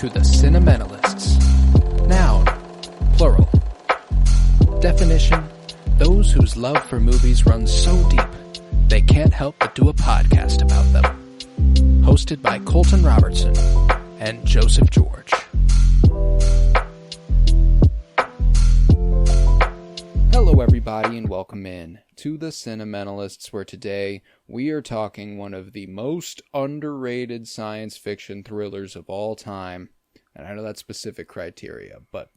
to the Cinementalists. Noun, plural. Definition, those whose love for movies runs so deep, they can't help but do a podcast about them. Hosted by Colton Robertson and Joseph George. Hello everybody and welcome in to the Cinementalists, where today we are talking one of the most underrated science fiction thrillers of all time. And I know that's specific criteria, but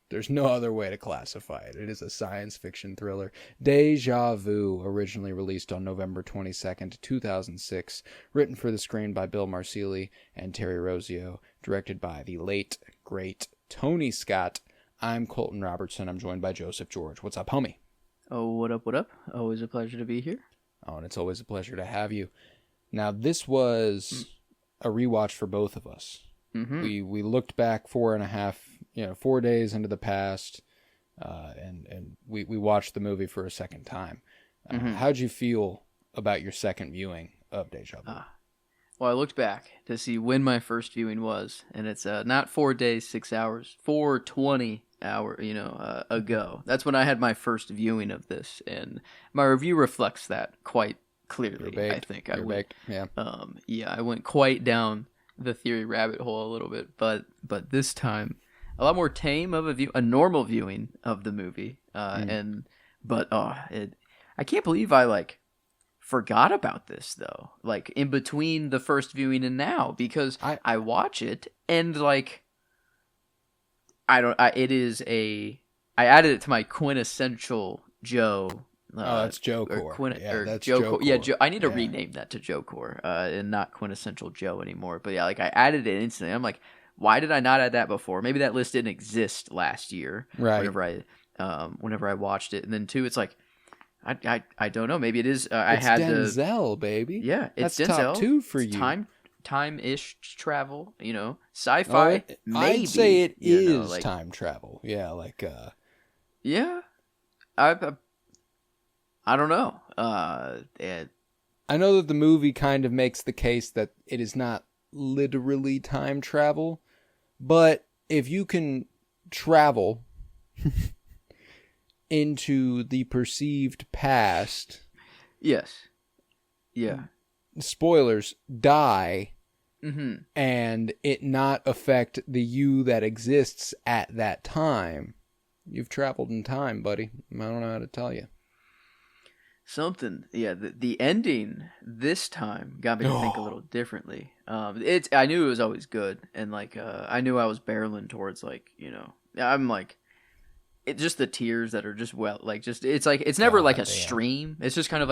there's no other way to classify it. It is a science fiction thriller. Deja Vu, originally released on November 22nd, 2006, written for the screen by Bill Marsili and Terry Rossio, directed by the late, great Tony Scott. I'm Colton Robertson. I'm joined by Joseph George. What's up, homie? Oh, what up, what up? Always a pleasure to be here. Oh, and it's always a pleasure to have you. Now, this was a rewatch for both of us. Mm-hmm. We looked back 4 days into the past, and we watched the movie for a second time. How'd you feel about your second viewing of Deja Vu? Well, I looked back to see when my first viewing was, and it's not 4 days, 6 hours, 420 ago. That's when I had my first viewing of this, and my review reflects that quite clearly. I think I went, I went quite down the theory rabbit hole a little bit, but this time a lot more tame of a normal viewing of the movie, I can't believe I forgot about this though, in between the first viewing and now, because I watch it and I added it to my quintessential Joe. That's Joe Core. That's Joe Core. Yeah, I need to rename that to Joe Core, and not quintessential Joe anymore. But yeah, I added it instantly. I'm like, why did I not add that before? Maybe that list didn't exist last year. Right. Whenever I watched it, and then two, it's like, I don't know. Maybe it is. It's Denzel, baby. Yeah, it's That's Denzel. Top 2 for you. Time-ish travel. Sci-fi. Maybe. I'd say it is time travel. Yeah, Yeah, I don't know. I know that the movie kind of makes the case that it is not literally time travel, but if you can travel into the perceived past, yes, yeah, spoilers, die, and it not affect the you that exists at that time, you've traveled in time, buddy. I don't know how to tell you. Something, yeah. The ending this time got me to think a little differently. I knew it was always good, and I knew I was barreling towards I'm it's just the tears that are just it's never a stream. It's just kind of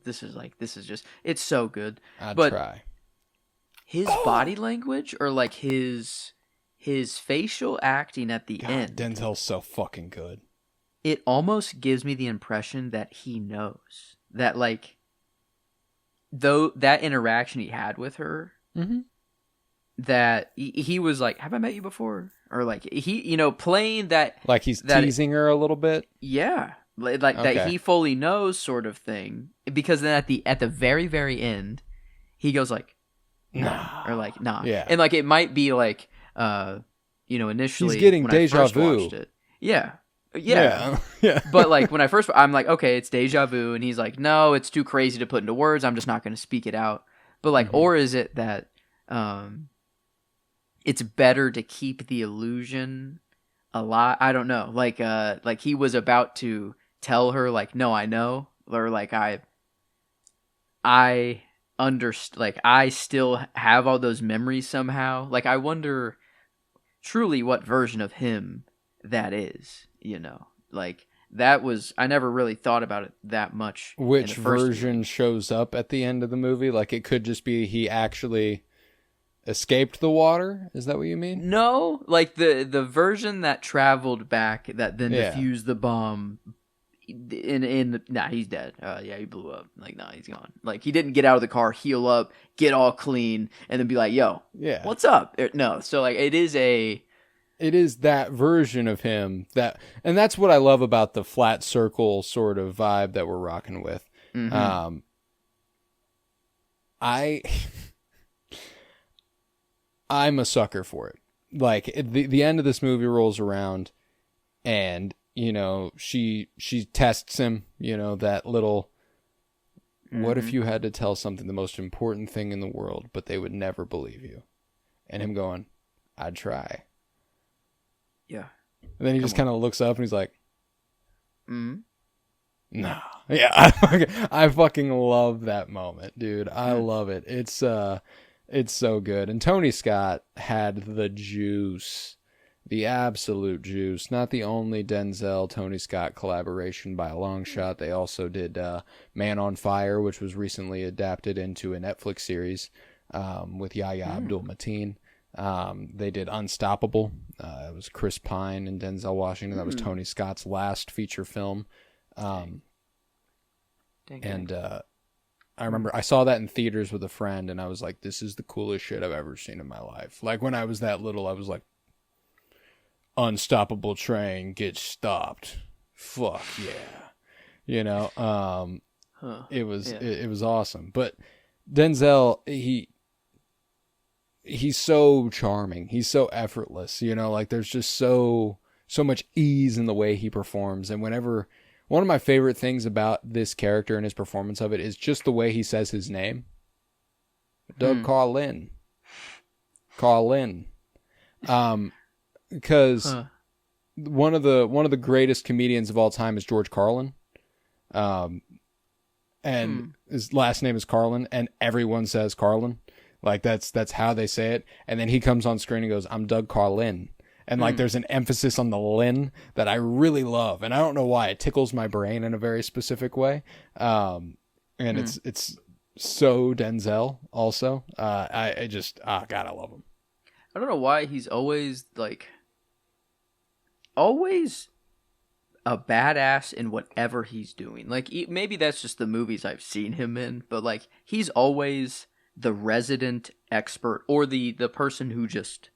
this is just, it's so good. I'd but try. His body language or his facial acting at the end. Denzel's so fucking good. It almost gives me the impression that he knows that, though that interaction he had with her, that he was like, "Have I met you before?" Or he, playing that, he's teasing her a little bit. Yeah, that he fully knows, sort of thing. Because then at the very very end, he goes nah, or nah, yeah, and it might be initially he's getting when Deja I first Vu. Watched it, yeah. But when I first, I'm like, okay, it's Deja Vu, and he's like, no, it's too crazy to put into words. I'm just not going to speak it out. But or is it that it's better to keep the illusion alive? I don't know. He was about to tell her, no, I know, or I understand. I still have all those memories somehow. I wonder truly what version of him that is. That was, I never really thought about it that much. Which version shows up at the end of the movie? It could just be he actually escaped the water? Is that what you mean? No, the version that traveled back that then defused the bomb. Nah, he's dead. He blew up. Nah, he's gone. He didn't get out of the car, heal up, get all clean, and then be like, yo, what's up? No, so it is that version of him and that's what I love about the flat circle sort of vibe that we're rocking with. I I'm a sucker for it. Like the end of this movie rolls around, and she tests him. That little. What if you had to tell something the most important thing in the world, but they would never believe you? And him going, I'd try. Yeah. And then he just kind of looks up and he's like, Mm-hmm. no. Yeah, I fucking love that moment, dude. I love it. It's so good. And Tony Scott had the juice, the absolute juice. Not the only Denzel Tony Scott collaboration by a long shot. They also did Man on Fire, which was recently adapted into a Netflix series with Yahya Abdul-Mateen. They did Unstoppable. It was Chris Pine and Denzel Washington. That was Tony Scott's last feature film. I remember I saw that in theaters with a friend, and I was like, this is the coolest shit I've ever seen in my life. Like, when I was that little, I was like, unstoppable train gets stopped. Fuck yeah. It was awesome. But Denzel, he's so charming. He's so effortless, like there's just so much ease in the way he performs. And one of my favorite things about this character and his performance of it is just the way he says his name. Doug Carlin. Because one of the greatest comedians of all time is George Carlin. And his last name is Carlin, and everyone says Carlin. Like that's how they say it. And then he comes on screen and goes, I'm Doug Carlin. And like there's an emphasis on the Lin that I really love. And I don't know why. It tickles my brain in a very specific way. And it's so Denzel also. God, I love him. I don't know why he's always a badass in whatever he's doing. Like, maybe that's just the movies I've seen him in, but like he's always the resident expert or the person who just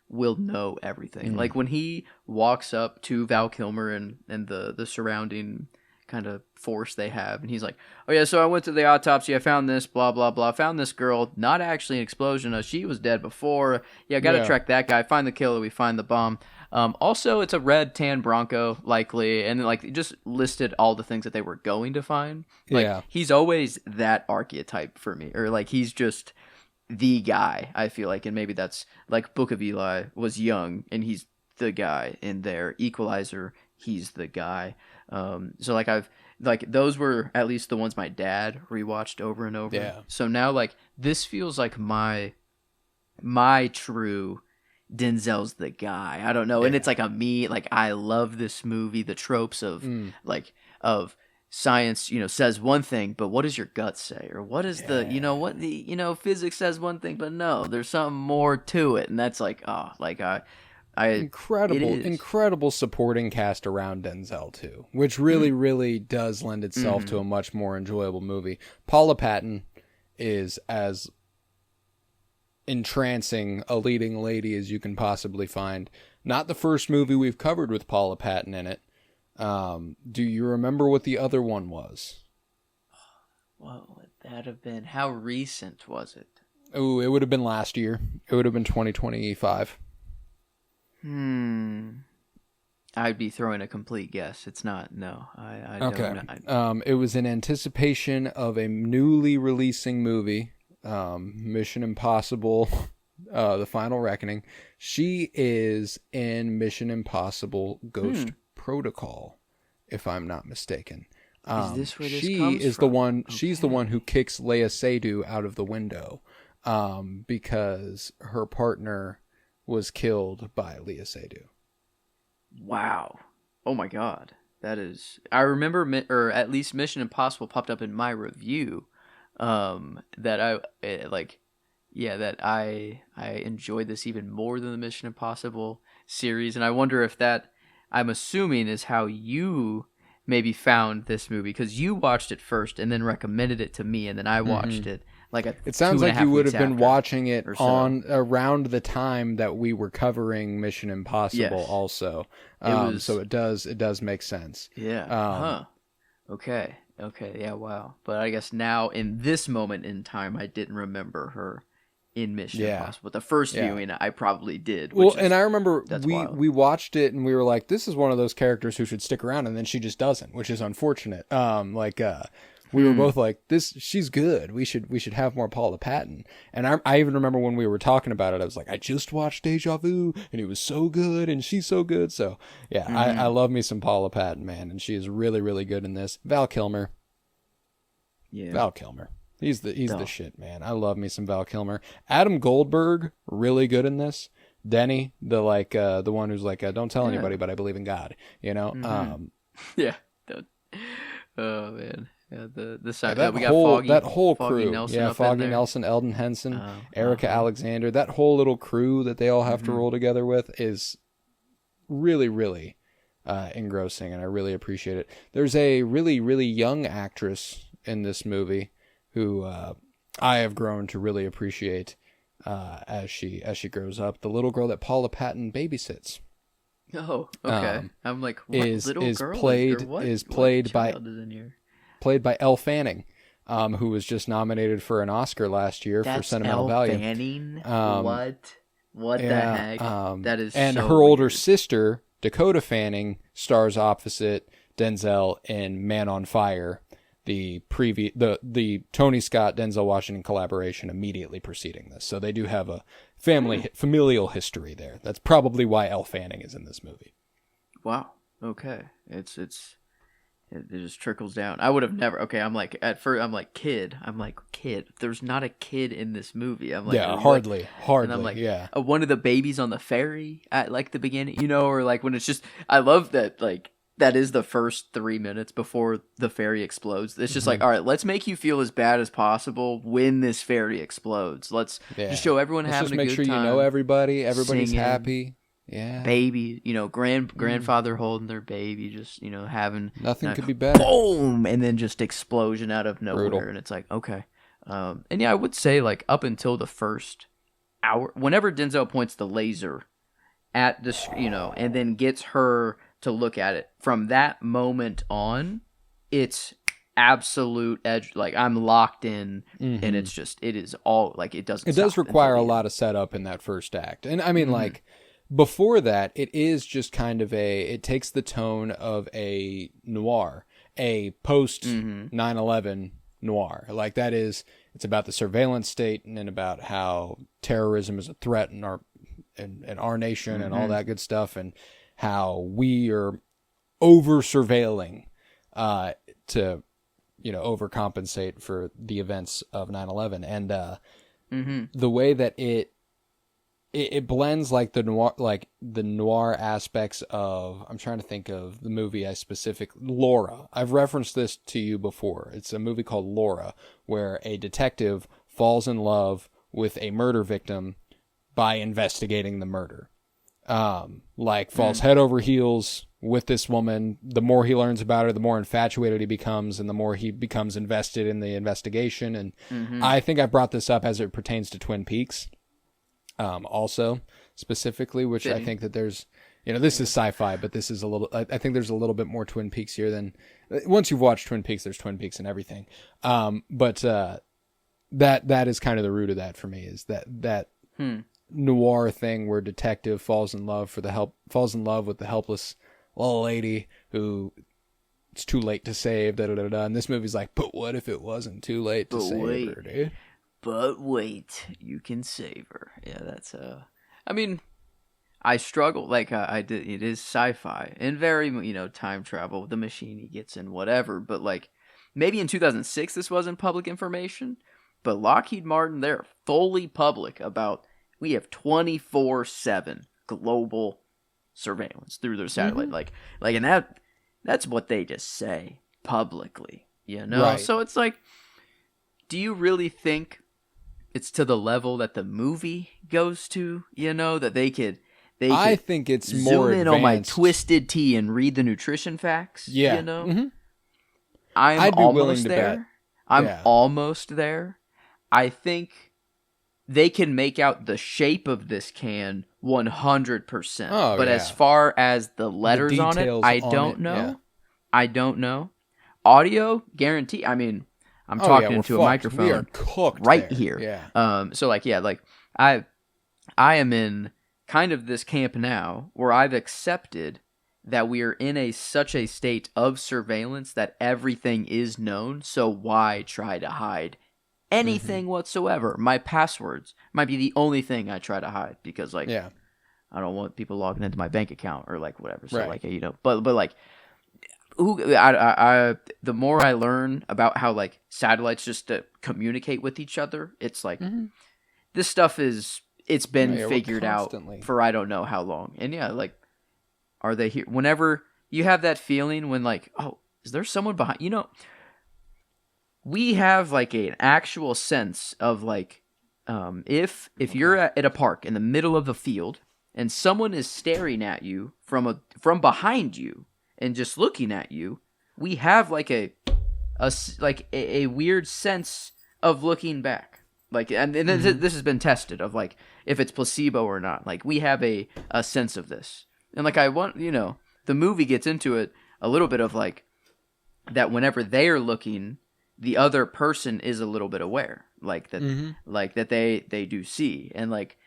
will know everything. Like when he walks up to Val Kilmer and the surrounding kind of force they have, and he's like, oh yeah, so I went to the autopsy, I found this, blah blah blah, found this girl, not actually an explosion, she was dead before, gotta track that guy, find the killer, we find the bomb, also it's a red tan Bronco likely, and like just listed all the things that they were going to find. Like he's always that archetype for me, or like he's just the guy, I feel like. And maybe that's like Book of Eli was young and he's the guy in there. Equalizer, he's the guy. So like those were at least the ones my dad rewatched over and over. Yeah. So now like this feels like my true Denzel's the guy. I don't know. And it's like like I love this movie, the tropes of of science, says one thing, but what does your gut say? Or what is physics says one thing, but no, there's something more to it. And that's like, incredible supporting cast around Denzel too, which really does lend itself to a much more enjoyable movie. Paula Patton is as entrancing a leading lady as you can possibly find. Not the first movie we've covered with Paula Patton in it. Do you remember what the other one was? What would that have been? How recent was it? Oh, it would have been last year. It would have been 2025. I'd be throwing a complete guess. It's not. No, I okay. don't know. It was in anticipation of a newly releasing movie, Mission Impossible, The Final Reckoning. She is in Mission Impossible Ghost Protocol, if I'm not mistaken. Is this where this she comes is from? the one. Okay. She's the one who kicks Leia Seydoux out of the window, because her partner was killed by Leia Seydoux. Wow! Oh my God, that is. I remember, or at least Mission Impossible popped up in my review. That I enjoyed this even more than the Mission Impossible series, and I wonder if that, I'm assuming, is how you maybe found this movie, because you watched it first and then recommended it to me, and then I watched it it sounds like you would have been watching it on around the time that we were covering Mission Impossible also. So it does make sense. Yeah. Okay, yeah, wow. But I guess now in this moment in time I didn't remember her in Mission Yeah. Impossible. But the first Yeah. viewing, I probably did. Well, and I remember that's we wild. we watched it and we were like, this is one of those characters who should stick around, and then she just doesn't, which is unfortunate. We were both like, she's good. We should have more Paula Patton. And I even remember when we were talking about it, I was like, I just watched Deja Vu and it was so good and she's so good. So yeah, I love me some Paula Patton, man, and she is really, really good in this. Val Kilmer. Yeah. Val Kilmer. He's the shit, man. I love me some Val Kilmer. Adam Goldberg, really good in this. Denny, the one who's like, don't tell anybody, but I believe in God. You know. Yeah. Oh man. Yeah. The side that we got whole Foggy, that whole Foggy crew. Nelson Yeah, up Foggy in there. Nelson, Eldon Henson, Erica Alexander. That whole little crew that they all have to roll together with is really, really engrossing, and I really appreciate it. There's a really, really young actress in this movie who I have grown to really appreciate as she grows up. The little girl that Paula Patton babysits. Oh, okay. I'm like, what is little girl played or what? is What played by child is in here? played by Elle Fanning, who was just nominated for an Oscar last year for Sentimental Value. Fanning? What the Yeah, heck? That is and so her older weird. sister Dakota Fanning stars opposite Denzel in Man on Fire, the Tony Scott Denzel Washington collaboration immediately preceding this. So they do have a familial history there. That's probably why Elle Fanning is in this movie. Wow. Okay. It just trickles down. I would have never. Okay, I'm like at first. I'm like kid. There's not a kid in this movie. I'm like hardly. And I'm like, one of the babies on the ferry at like the beginning, or like when it's just. I love that like that is the first 3 minutes before the ferry explodes. It's just like, all right, let's make you feel as bad as possible when this ferry explodes. Let's just show everyone having a good time. Just make sure you know everybody. Everybody's singing. Happy. Yeah. Baby, grandfather holding their baby, just, having... Nothing could be better. Boom! And then just explosion out of nowhere. Brutal. And it's like, okay. And yeah, I would say, like, up until the first hour, whenever Denzel points the laser at the, and then gets her to look at it, from that moment on, it's absolute edge. Like, I'm locked in, and it's just, it is all, like, it doesn't It does require a lot of setup in that first act. And I mean, like... Before that, it is just kind of it takes the tone of a noir, a post 9/11 noir. Like it's about the surveillance state and about how terrorism is a threat in our nation and all that good stuff, and how we are over surveilling to overcompensate for the events of 9/11. And the way that it blends like the noir aspects of, I'm trying to think of the movie Laura. I've referenced this to you before. It's a movie called Laura, where a detective falls in love with a murder victim by investigating the murder. Falls head over heels with this woman. The more he learns about her, the more infatuated he becomes, and the more he becomes invested in the investigation. And I think I brought this up as it pertains to Twin Peaks. Also, specifically, which I think that there's, this is sci-fi, but this is I think there's a little bit more Twin Peaks here than, once you've watched Twin Peaks, there's Twin Peaks and everything. But that is kind of the root of that for me, is that noir thing where detective falls in love with the helpless little lady who it's too late to save, and this movie's like, but what if it wasn't too late to save her, dude? But wait, you can save her. Yeah, that's I mean, I struggle. Like I did. It is sci-fi and very time travel. The machine he gets in, whatever. But like maybe in 2006 this wasn't public information, but Lockheed Martin, they're fully public about we have 24/7 global surveillance through their satellite. Like and that's what they just say publicly. Right. So it's like, do you really think it's to the level that the movie goes to, that they could I think it's zoom more in advanced. on my twisted tea and read the nutrition facts. Yeah. I'd be willing to bet. I'm Yeah. almost there. I think they can make out the shape of this can 100%. Oh, but yeah. as far as the letters on it, details I on don't it, know. yeah. I don't know. Audio, guarantee. I mean, I'm Oh, yeah, talking we're into a fucked. microphone We are cooked right there. here. Yeah. So like, yeah, like I am in kind of this camp now where I've accepted that we are in such a state of surveillance that everything is known. So why try to hide anything whatsoever? My passwords might be the only thing I try to hide because like Yeah. I don't want people logging into my bank account or like whatever. So Right. like, you know, but like the more I learn about how like satellites just communicate with each other, it's like this stuff it's been Yeah, we're figured out constantly- for I don't know how long. And yeah, like, are they here? Whenever you have that feeling when like, oh, is there someone behind? You know, we have like an actual sense of like, if you're at a park in the middle of a field and someone is staring at you from behind you and just looking at you, we have like a weird sense of looking back. Like, and this has been tested of like if it's placebo or not. Like, we have a sense of this, and like I want, you know, the movie gets into it a little bit of like that whenever they are looking, the other person is a little bit aware, like that, like that they do see, and like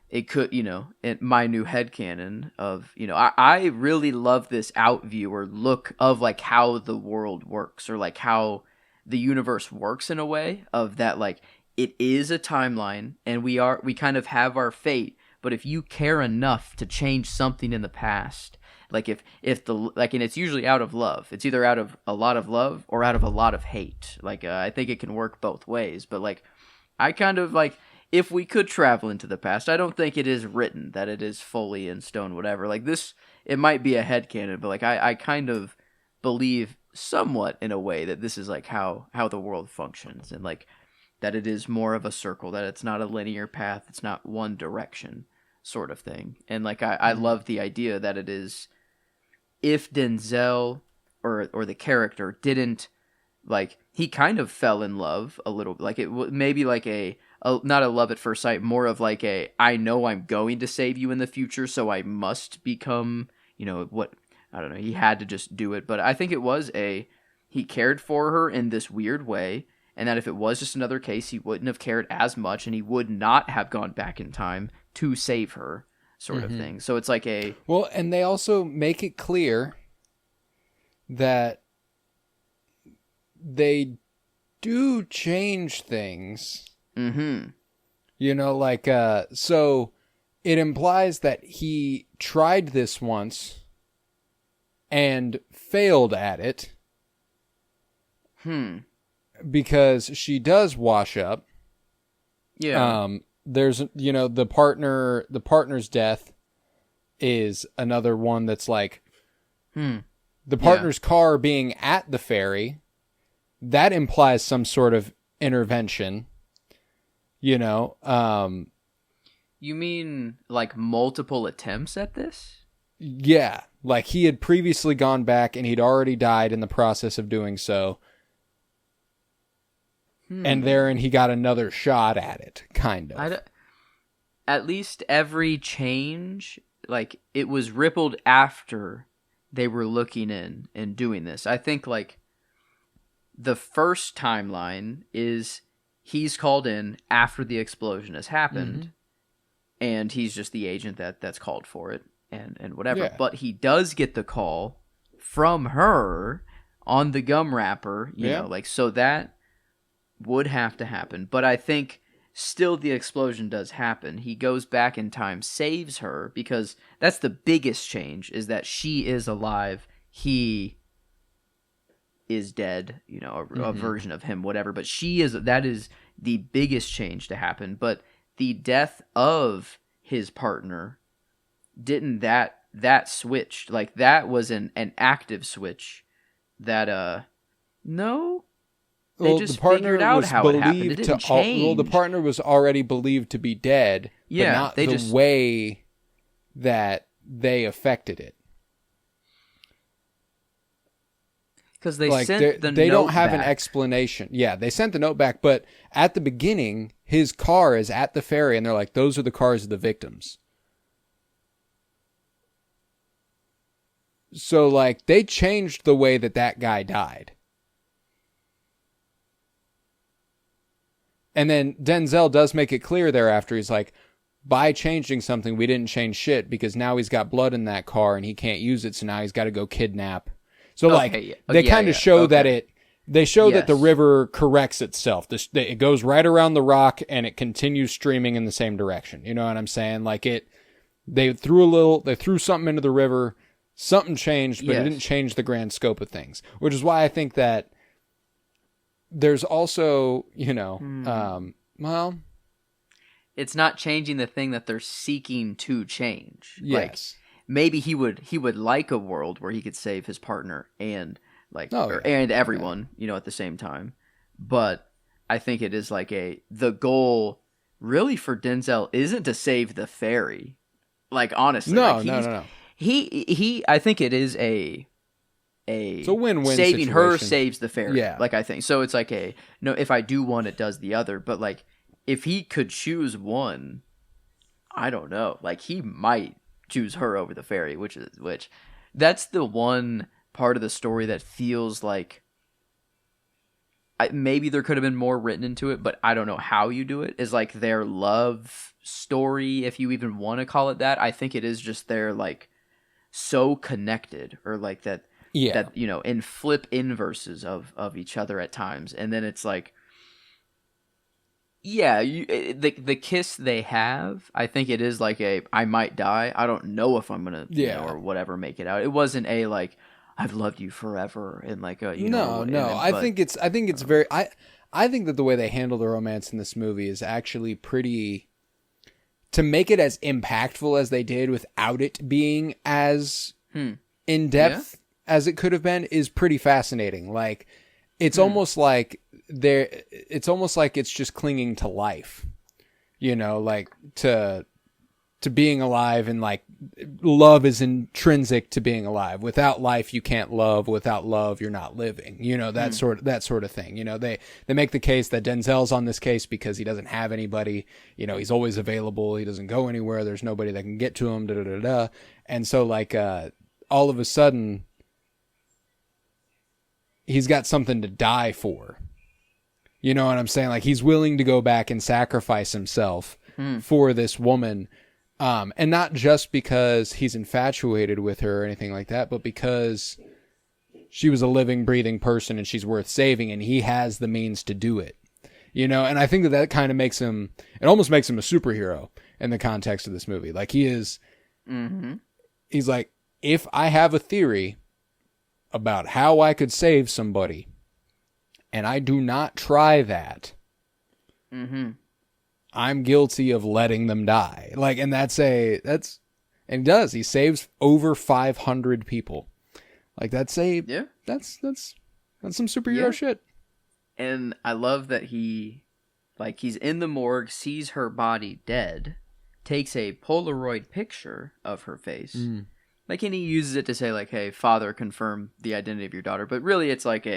it could, you know, my new headcanon of, you know, I really love this out view or look of like how the world works or like how the universe works in a way of that, like it is a timeline and we kind of have our fate, but if you care enough to change something in the past, like if the like, and it's usually out of love, it's either out of a lot of love or out of a lot of hate. Like I think it can work both ways, but like I kind of like, if we could travel into the past, I don't think it is written that it is fully in stone, whatever. Like this, it might be a headcanon, but like I kind of believe somewhat in a way that this is like how the world functions, and like that it is more of a circle, that it's not a linear path, it's not one direction sort of thing. And like I love the idea that it is, if Denzel or the character didn't, like, he kind of fell in love a little, like it maybe like a not a love at first sight, more of like a, I know I'm going to save you in the future, so I must become, you know, what, I don't know, he had to just do it. But I think it was he cared for her in this weird way, and that if it was just another case, he wouldn't have cared as much, and he would not have gone back in time to save her, sort of thing. So it's like well, and they also make it clear that they do change things. You know, like, so it implies that he tried this once and failed at it. Because she does wash up. Yeah. There's, you know, the partner's death is another one that's like, the partner's car being at the ferry, that implies some sort of intervention. You know, you mean like multiple attempts at this? Yeah, like he had previously gone back and he'd already died in the process of doing so. And therein he got another shot at it, kind of. At least every change, like, it was rippled after they were looking in and doing this. I think, like, the first timeline is he's called in after the explosion has happened, and he's just the agent that's called for it, and whatever. Yeah. But he does get the call from her on the gum wrapper, you know, like, so that would have to happen. But I think still the explosion does happen. He goes back in time, saves her, because that's the biggest change, is that she is alive, he is dead, you know, a version of him, whatever. But that is the biggest change to happen. But the death of his partner didn't, that switched, like, that was an active switch that no. They just figured out how it happened. It didn't change. Well, the partner was already believed to be dead, but not the way that they affected it. Because they like, sent the note they don't have back. an explanation. Yeah, they sent the note back, but at the beginning, his car is at the ferry, and they're like, those are the cars of the victims. So, like, they changed the way that guy died. And then Denzel does make it clear thereafter. He's like, by changing something, we didn't change shit because now he's got blood in that car and he can't use it. So now he's got to go kidnap. So they kind of show that they show that the river corrects itself. It goes right around the rock and it continues streaming in the same direction. You know what I'm saying? Like they threw something into the river, something changed, but it didn't change the grand scope of things, which is why I think that there's also, well, it's not changing the thing that they're seeking to change. Yes. Like, maybe he would like a world where he could save his partner and and everyone, at the same time. But I think it is like the goal really for Denzel isn't to save the fairy. Like, honestly. No. He I think it is it's a win-win saving situation. her saves the fairy. Yeah. Like, I think. So it's like if I do one, it does the other. But like, if he could choose one, I don't know. Like, he might choose her over the fairy, which that's the one part of the story that feels like maybe there could have been more written into it, but I don't know how you do it. Is like their love story, if you even want to call it that. I think it is just they're like so connected, or like that. Yeah. That in flip inverses of each other at times, and then it's like. Yeah, the kiss they have, I think it is like I might die. I don't know if I'm gonna, or whatever, make it out. It wasn't a like I've loved you forever and like a no. I think it's very. I think that the way they handle the romance in this movie is actually pretty. To make it as impactful as they did without it being as in depth as it could have been is pretty fascinating. Like. It's almost like it's just clinging to life, like to being alive, and like love is intrinsic to being alive. Without life, you can't love. Without love, you're not living. That sort of thing. They make the case that Denzel's on this case because he doesn't have anybody. He's always available. He doesn't go anywhere. There's nobody that can get to him. Da da da da. And so like all of a sudden. He's got something to die for. You know what I'm saying? Like, he's willing to go back and sacrifice himself for this woman. And not just because he's infatuated with her or anything like that, but because she was a living, breathing person and she's worth saving, and he has the means to do it. And I think that kind of makes him, it almost makes him a superhero in the context of this movie. Like, he is, he's like, if I have a theory about how I could save somebody, and I do not try that, I'm guilty of letting them die. Like, and and he does. He saves over 500 people. Like, that's some superhero shit. And I love that he's in the morgue, sees her body dead, takes a Polaroid picture of her face. Like, and he uses it to say, like, hey, father, confirm the identity of your daughter. But really, it's like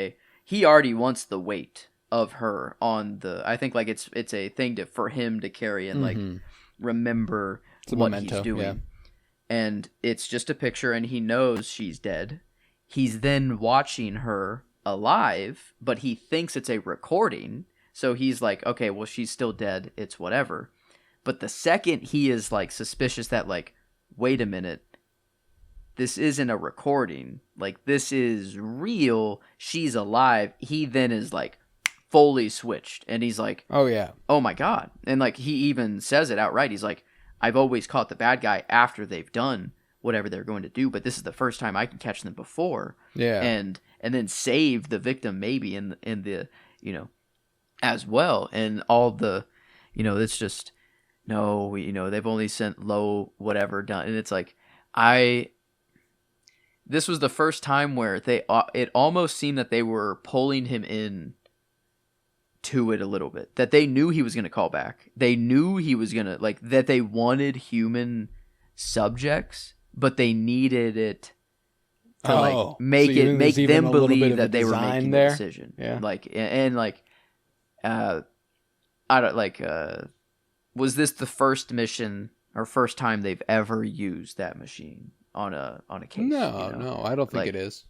he already wants the weight of her on I think, like, it's a thing for him to carry and, like, remember what he's doing. Yeah. And it's just a picture, and he knows she's dead. He's then watching her alive, but he thinks it's a recording. So he's like, okay, well, she's still dead. It's whatever. But the second he is, like, suspicious that, like, wait a minute, this isn't a recording. Like, this is real. She's alive. He then is, like, fully switched. And he's like, oh, yeah. Oh, my God. And, like, he even says it outright. He's like, I've always caught the bad guy after they've done whatever they're going to do. But this is the first time I can catch them before. Yeah. And then save the victim maybe in the as well. And all the, it's just, no, they've only sent low whatever done. And it's like, this was the first time where it almost seemed that they were pulling him in to it a little bit. That they knew he was going to call back. They knew he was going to, like, that they wanted human subjects, but they needed it to make them believe that they were making the decision. Yeah. Like, and like, I don't like. Was this the first mission or first time they've ever used that machine on a case? No, I don't think it is.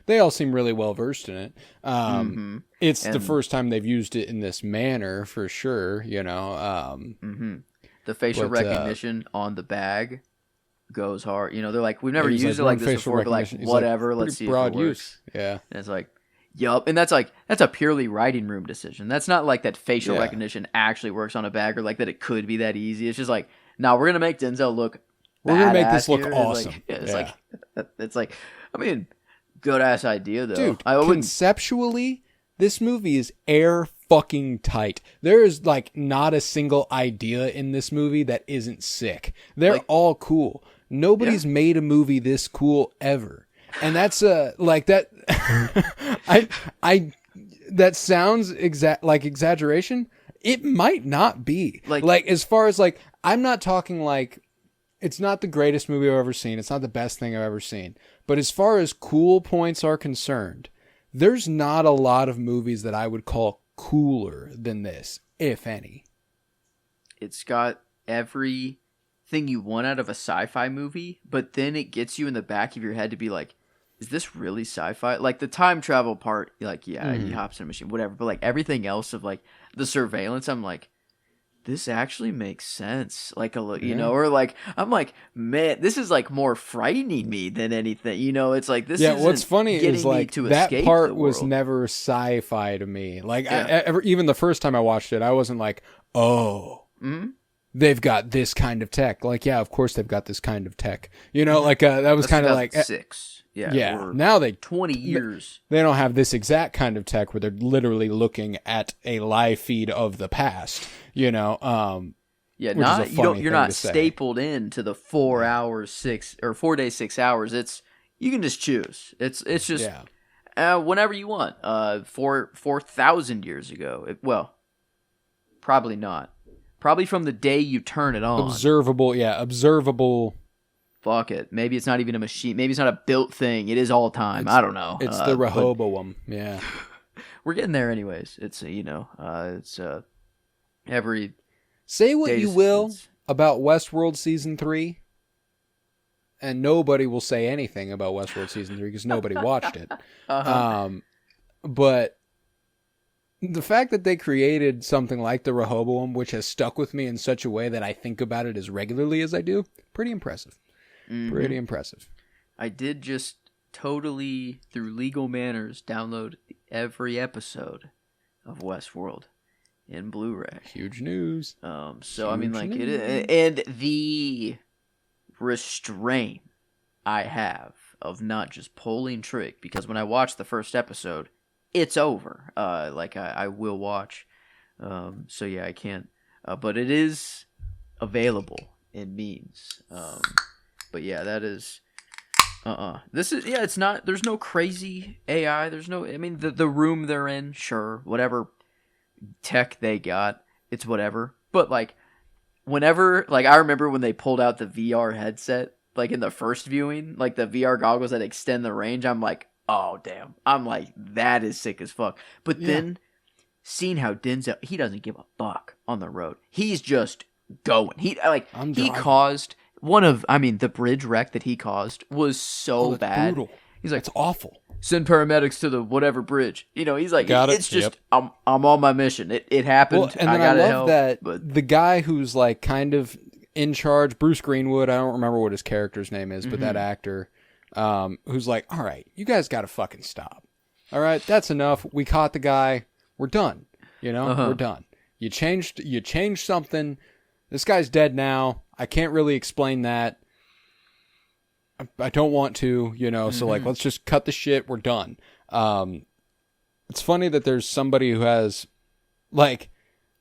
They all seem really well versed in it. It's the And first time they've used it in this manner for sure, you know. the facial but, recognition on the bag goes hard. You know, they're like, we've never he's used it "Run like this facial before, but like, recognition." He's whatever, "Pretty let's see if broad it works. use. Yeah. And it's like, yup. And that's a purely writing room decision. That's not like that facial recognition actually works on a bag or like that it could be that easy. It's just like, no, we're going to make Denzel look We're going to make this look here. awesome. It's like, I mean, good ass idea though. Dude, conceptually, this movie is air fucking tight. There is like not a single idea in this movie that isn't sick. They're all cool. Nobody's made a movie this cool ever. And that's like that I that sounds like exaggeration. It might not be. Like as far as like, I'm not talking like it's not the greatest movie I've ever seen. It's not the best thing I've ever seen. But as far as cool points are concerned, there's not a lot of movies that I would call cooler than this, if any. It's got everything you want out of a sci-fi movie, but then it gets you in the back of your head to be like, is this really sci-fi? Like the time travel part, like, yeah, he hops in a machine, whatever. But like everything else of like the surveillance, I'm like, this actually makes sense. Like you know, or like I'm like, man, this is like more frightening me than anything. You know, it's like this. Yeah, what's funny is like that part was world. Never sci-fi to me. Like even the first time I watched it, I wasn't like, oh. They've got this kind of tech. Like, yeah, of course they've got this kind of tech. You know, like that was kind of like 6. Yeah. Now 20 years. They don't have this exact kind of tech where they're literally looking at a live feed of the past. You know, you're not stapled into the 4 hours 6 or 4 days 6 hours. It's you can just choose. It's just whenever you want. 4,000 years ago. Well, probably not. Probably from the day you turn it on. Observable. Fuck it. Maybe it's not even a machine. Maybe it's not a built thing. It is all time. I don't know. It's the Rehoboam. Yeah. We're getting there anyways. It's, it's every... Say what you will about Westworld Season 3, and nobody will say anything about Westworld Season 3 because nobody watched it. But... the fact that they created something like the Rehoboam, which has stuck with me in such a way that I think about it as regularly as I do, pretty impressive. Pretty impressive. I did just totally, through legal manners, download every episode of Westworld in Blu-ray. Huge news. I mean, like, and the restraint I have of not just pulling trick, because when I watched the first episode, it's over. I will watch. I can't. But it is available in means. But yeah, that is. This is It's not. There's no crazy AI. There's no. I mean, the room they're in, sure, whatever tech they got, it's whatever. But like, whenever, like, I remember when they pulled out the VR headset, like in the first viewing, like the VR goggles that extend the range. I'm like, oh, damn. I'm like, that is sick as fuck. But then, seeing how Denzel, he doesn't give a fuck on the road. He's just going. He caused the bridge wreck that he caused was so bad. Brutal. He's like, it's awful. Send paramedics to the whatever bridge. You know, he's like, it's just, yep. I'm on my mission. It happened. Well, and then I love that the guy who's like kind of in charge, Bruce Greenwood, I don't remember what his character's name is, but that actor, who's like, all right, you guys got to fucking stop. All right, that's enough. We caught the guy. We're done. You know, we're done. You changed something. This guy's dead now. I can't really explain that. I don't want to, you know, so like, let's just cut the shit. We're done. It's funny that there's somebody who has, like,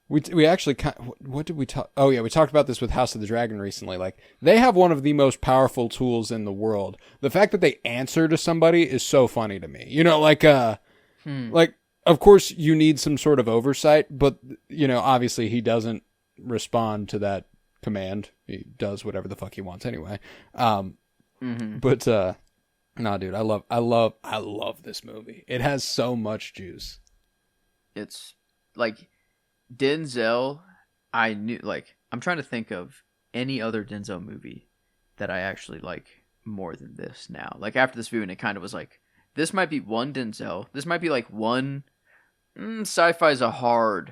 we actually, what did we talk? Oh yeah, we talked about this with House of the Dragon recently. Like, they have one of the most powerful tools in the world. The fact that they answer to somebody is so funny to me. You know, like, like, of course you need some sort of oversight, but, you know, obviously he doesn't respond to that command. He does whatever the fuck he wants anyway. But nah, dude, I love this movie. It has so much juice. It's like Denzel. I knew, like, I'm trying to think of any other Denzel movie that I actually like more than this now. Like, after this viewing, it kind of was like, this might be one Denzel. This might be like one. Sci-fi is a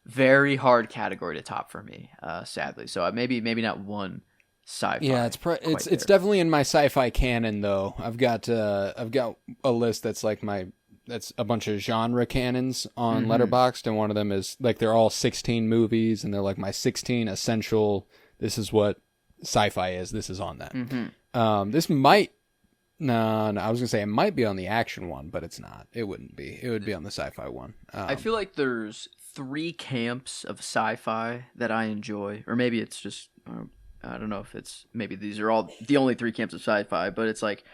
very hard category to top for me, sadly. So maybe not one sci-fi. Yeah, it's definitely in my sci-fi canon though. I've got a list that's like that's a bunch of genre canons on Letterboxd, and one of them is like they're all 16 movies, and they're like my 16 essential. This is what sci-fi is. This is on that. This might. No, I was gonna say it might be on the action one, but it's not. It wouldn't be. It would be on the sci-fi one. I feel like there's 3 camps of sci-fi that I enjoy, or maybe it's just I don't know if it's maybe these are all the only 3 camps of sci-fi, but it's like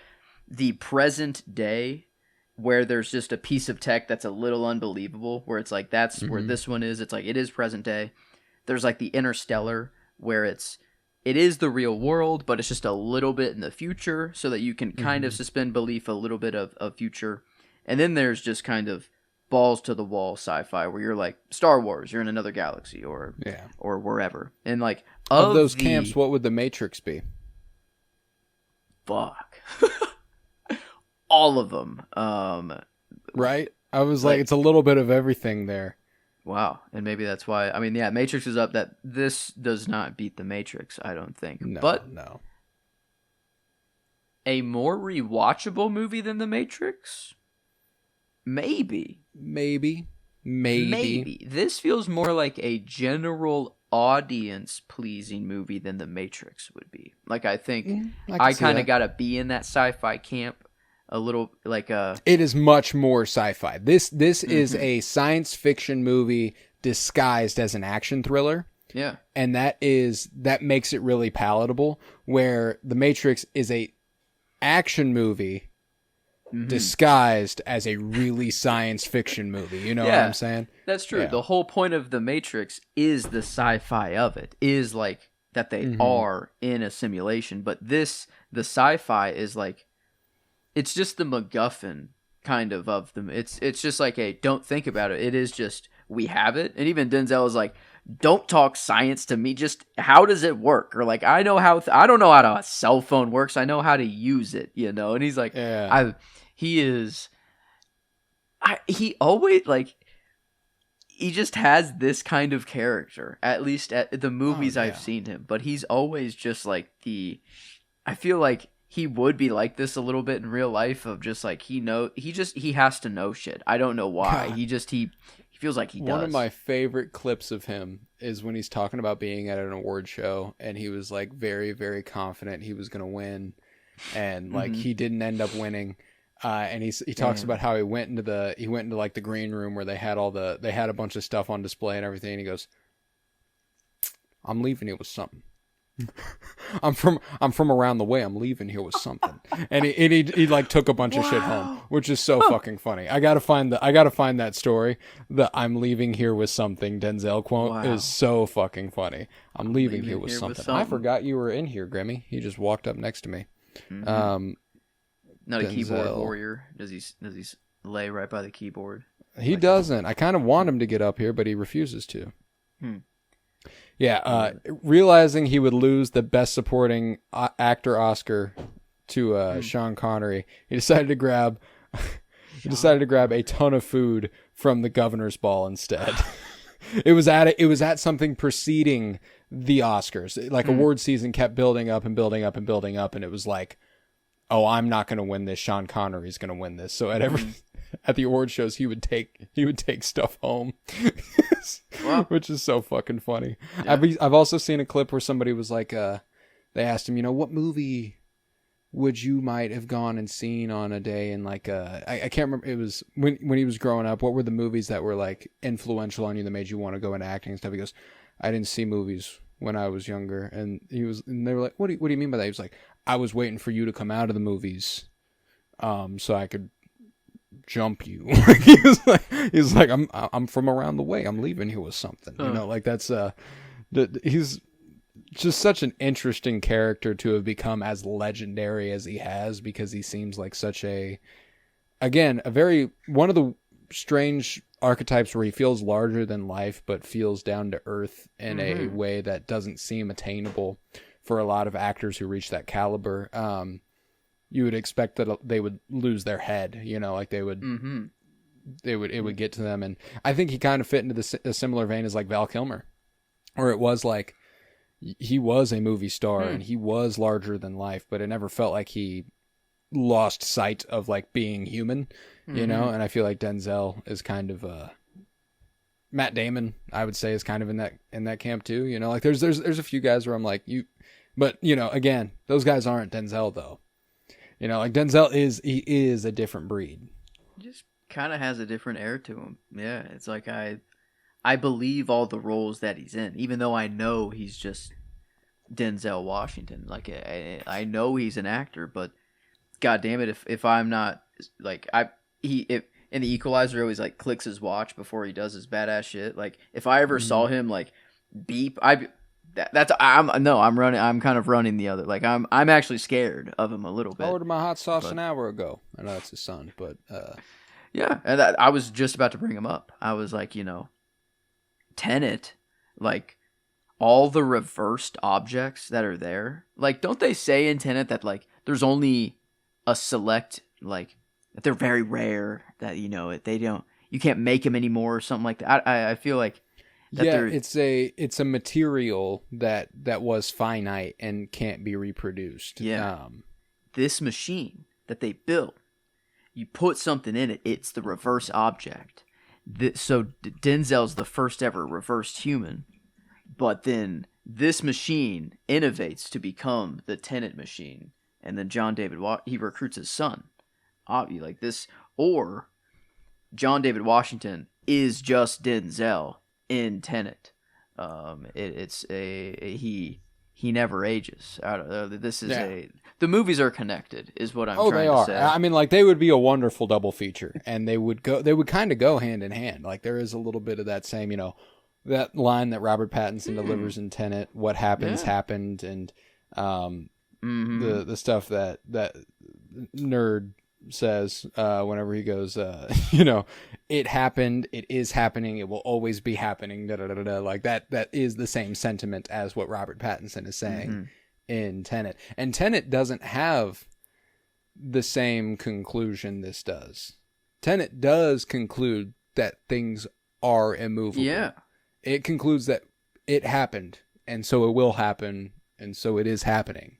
the present day where there's just a piece of tech that's a little unbelievable, where it's like that's where this one is. It's like it is present day. There's like the Interstellar where it is the real world, but it's just a little bit in the future so that you can kind of suspend belief a little bit of future. And then there's just kind of balls to the wall sci-fi where you're like Star Wars, you're in another galaxy or wherever. And like of those camps, what would the Matrix be? Fuck. All of them. Right? I was like, it's a little bit of everything there. Wow. And maybe that's why. I mean, yeah, Matrix is up. That this does not beat the Matrix, I don't think. No. A more rewatchable movie than the Matrix? Maybe. This feels more like a general audience pleasing movie than the Matrix would be. Like, I think I kind of got to be in that sci-fi camp. A little like it is much more sci-fi. This is a science fiction movie disguised as an action thriller. Yeah. And that makes it really palatable, where The Matrix is a action movie disguised as a really science fiction movie. You know what I'm saying? That's true. Yeah. The whole point of The Matrix is the sci-fi of it, is like that they are in a simulation, but the sci-fi is like, it's just the MacGuffin kind of them. It's just like a don't think about it. It is just we have it. And even Denzel is like, don't talk science to me. Just how does it work? Or like I know how I don't know how a cell phone works. I know how to use it. You know. And he's like, he always like he just has this kind of character. At least at the movies I've seen him. But he's always just like I feel like he would be like this a little bit in real life of just like he has to know shit. I don't know why. God. He feels like he does. One of my favorite clips of him is when he's talking about being at an award show and he was like very, very confident he was going to win, and like he didn't end up winning. And he talks about how he went into like the green room where they had a bunch of stuff on display and everything, and he goes, "I'm leaving it with something. I'm from around the way. I'm leaving here with something." And he like took a bunch of shit home, which is so fucking funny. I gotta find that story. The "I'm leaving here with something" Denzel quote is so fucking funny. I'm leaving here with something. I forgot you were in here, Grimmy. He just walked up next to me. Not a keyboard warrior. Does he lay right by the keyboard? He doesn't. I kind of want him to get up here, but he refuses to. Yeah, realizing he would lose the Best Supporting Actor Oscar to Sean Connery, he decided to grab a ton of food from the governor's ball instead. It was at something preceding the Oscars. Like award season kept building up and building up and building up, and it was like, oh, I'm not going to win this. Sean Connery's going to win this. So at the award shows, he would take stuff home, which is so fucking funny. Yeah. I've also seen a clip where somebody was like, they asked him, what movie would you might have gone and seen on a day, and like I can't remember, it was when he was growing up, what were the movies that were like influential on you that made you want to go into acting and stuff? He goes, I didn't see movies when I was younger. And they were like, what do you mean by that? He was like, I was waiting for you to come out of the movies so I could jump you. he was like I'm from around the way. I'm leaving here with something. Like that's he's just such an interesting character to have become as legendary as he has, because he seems like such one of the strange archetypes where he feels larger than life but feels down to earth in a way that doesn't seem attainable for a lot of actors who reach that caliber. you would expect that they would lose their head, you know, like they would, Mm-hmm. it would get to them. And I think he kind of fit into a similar vein as like Val Kilmer, where it was like he was a movie star and he was larger than life, but it never felt like he lost sight of like being human, you know. And I feel like Denzel is kind of Matt Damon, I would say, is kind of in that camp too, you know. Like there's a few guys where I'm like, but you know, again, those guys aren't Denzel though, you know. Like Denzel is a different breed. Just kind of has a different air to him. Yeah, it's like I believe all the roles that he's in, even though I know he's just Denzel Washington. Like I know he's an actor, but God damn it, if I'm not like if in the Equalizer he always like clicks his watch before he does his badass shit. Like if I ever saw him like beep, I'm running. I'm kind of running the other. Like I'm actually scared of him a little bit. I ordered my hot sauce an hour ago. I know that's his son, but yeah, and I was just about to bring him up. I was like, you know, Tenet, like all the reversed objects that are there. Like, don't they say in Tenet that like there's only a select, like that they're very rare, that you know you can't make them anymore or something like that. I feel like that it's a material that was finite and can't be reproduced. Yeah. This machine that they built, you put something in it, it's the reverse object. So Denzel's the first ever reversed human, but then this machine innovates to become the Tenet machine, and then John David he recruits his son, like this, or John David Washington is just Denzel in Tenet. He never ages. I don't know. The movies are connected, is what I'm trying to say. I mean, like they would be a wonderful double feature, and they would kind of go hand in hand. Like there is a little bit of that same, you know, that line that Robert Pattinson delivers in Tenet. What happens happened, and the stuff that nerd says whenever he goes, you know, it happened, it is happening, it will always be happening, da, da, da, da. Like that is the same sentiment as what Robert Pattinson is saying in Tenet. And Tenet doesn't have the same conclusion this does. Tenet does conclude that things are immovable. Yeah. It concludes that it happened, and so it will happen, and so it is happening.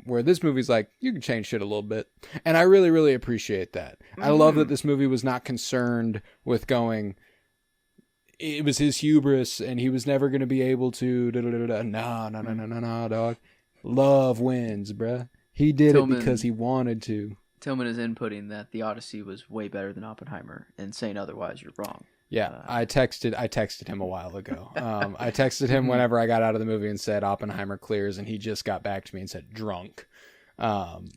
Where this movie's like, you can change shit a little bit. And I really, really appreciate that. I love that this movie was not concerned with going, it was his hubris and he was never going to be able to, no, dog. Love wins, bruh. He did it because he wanted to. Tillman is inputting that the Odyssey was way better than Oppenheimer, and saying otherwise, you're wrong. Yeah, I texted him a while ago. I texted him whenever I got out of the movie and said Oppenheimer clears, and he just got back to me and said drunk. I've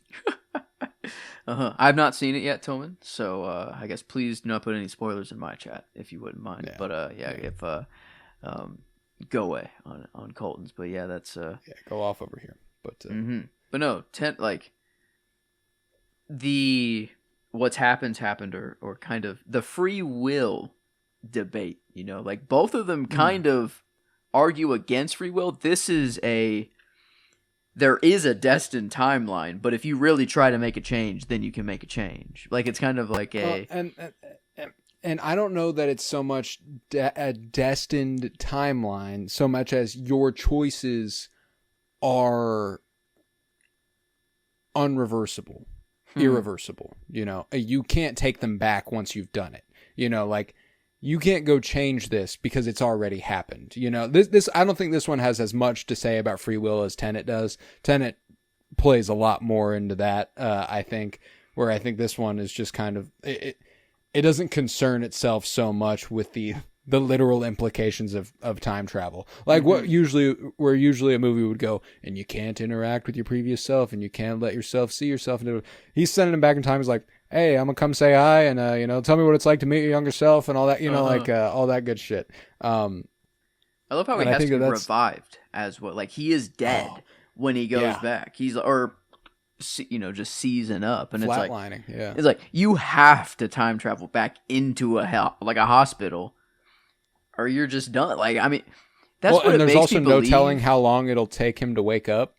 not seen it yet, Tillman. So I guess please do not put any spoilers in my chat if you wouldn't mind. Yeah. But if go away on Colton's. But yeah, that's go off over here. But but no, like the what's happened or kind of the free will debate, you know, like both of them kind of argue against free will. There is a destined timeline, but if you really try to make a change, then you can make a change. Like it's kind of like and I don't know that it's so much a destined timeline so much as your choices are unreversible, irreversible. You know, you can't take them back once you've done it. You know, like you can't go change this because it's already happened. You know, this I don't think this one has as much to say about free will as Tenet does. Tenet plays a lot more into that, I think, where I think this one is just kind of it doesn't concern itself so much with the literal implications of time travel. Like where usually a movie would go, and you can't interact with your previous self, and you can't let yourself see yourself. He's sending him back in time. He's like, hey, I'm gonna come say hi, and you know, tell me what it's like to meet your younger self, and all that, you know, like all that good shit. I love how he has to be revived as well. Like he is dead when he goes back. He's you know, just seizing up, and flatlining. It's like you have to time travel back into a hospital, or you're just done. Like I mean, that's what and it there's makes also me no believe. telling how long it'll take him to wake up.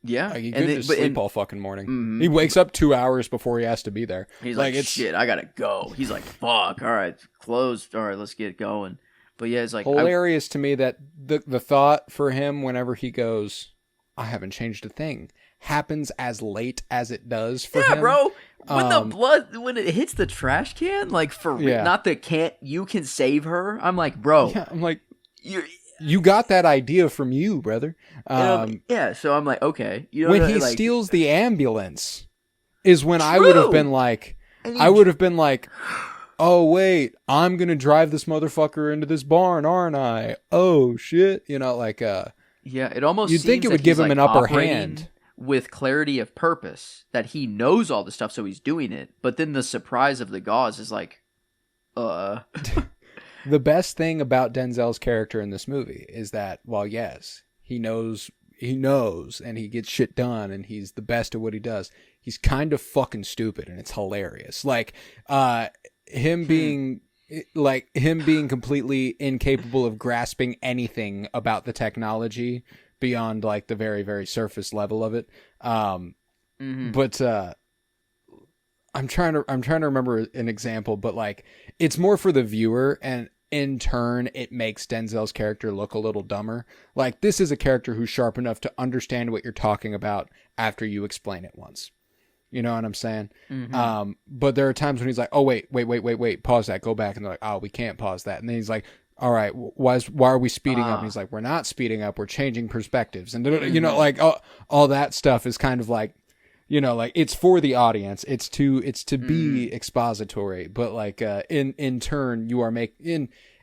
Yeah, Like he and could just sleep all fucking morning. He wakes up 2 hours before he has to be there. He's like, shit, I gotta go. He's like, fuck, all right, closed. All right, let's get going. But yeah, it's like hilarious to me that the thought for him whenever he goes, I haven't changed a thing, happens as late as it does for him. Yeah, bro. When the blood, when it hits the trash can, like for real, not the can't, you can save her. I'm like, bro. Yeah, I'm like, you got that idea from you, brother. Yeah, so I'm like, okay. You know, when he steals the ambulance is when I would have been like, oh wait, I'm gonna drive this motherfucker into this barn, aren't I? Oh shit, you know, like yeah, it almost you'd think it would give him an upper hand with clarity of purpose that he knows all the stuff, so he's doing it. But then the surprise of the gauze is like, The best thing about Denzel's character in this movie is that while yes, he knows and he gets shit done and he's the best at what he does, he's kind of fucking stupid and it's hilarious. Like him being completely incapable of grasping anything about the technology beyond like the very, very surface level of it. But I'm trying to remember an example, but like it's more for the viewer, and in turn it makes Denzel's character look a little dumber. Like this is a character who's sharp enough to understand what you're talking about after you explain it once. You know what I'm saying? But there are times when he's like, oh wait, pause that, go back, and they're like, oh, we can't pause that, and then he's like, all right, why are we speeding up? And he's like, we're not speeding up, we're changing perspectives, and you know, like all that stuff is kind of like, you know, like it's for the audience, it's to be expository, but like in turn you are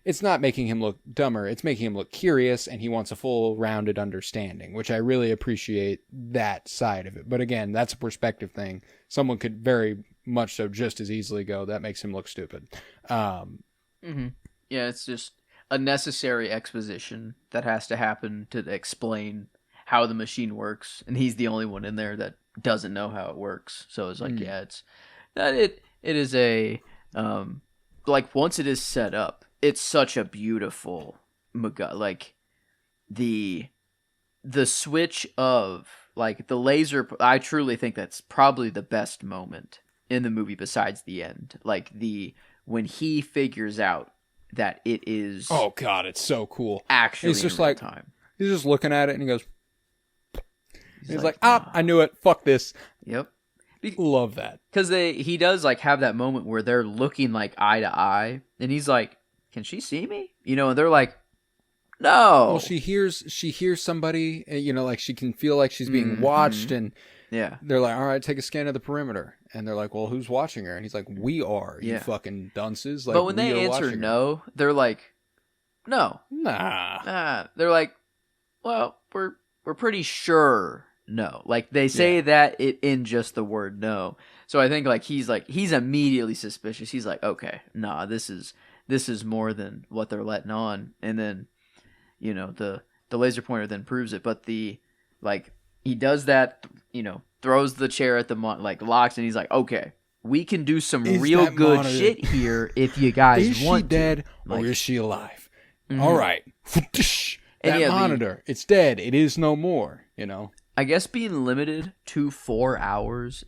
it's not making him look dumber, it's making him look curious, and he wants a full rounded understanding, which I really appreciate that side of it. But again, that's a perspective thing. Someone could very much so just as easily go, that makes him look stupid. Yeah, it's just a necessary exposition that has to happen to explain how the machine works, and he's the only one in there that doesn't know how it works. So it's like, yeah, it's that it is a like once it is set up, it's such a beautiful like the switch of like the laser. I truly think that's probably the best moment in the movie besides the end. Like when he figures out that it is, oh god, it's so cool. Actually, it's just like time. He's just looking at it and he goes, he's like, I knew it. Fuck this. Yep. Love that. Because he does like have that moment where they're looking like eye to eye, and he's like, can she see me? You know, and they're like, no. Well, she hears somebody, you know, like she can feel like she's being watched, and yeah, they're like, all right, take a scan of the perimeter. And they're like, well, who's watching her? And he's like, we are, you fucking dunces. Like, but when they answer no, they're like, no. Nah. They're like, well, we're pretty sure no. Like they say that in just the word no. So I think like he's immediately suspicious. He's like, okay, nah, this is more than what they're letting on. And then, you know, the laser pointer then proves it. But he does that, you know, throws the chair at the locks, and he's like, okay, we can do some real good monitor shit here if you guys want. Is she dead or is she alive? All right. That monitor, it's dead. It is no more, you know. I guess being limited to 4 hours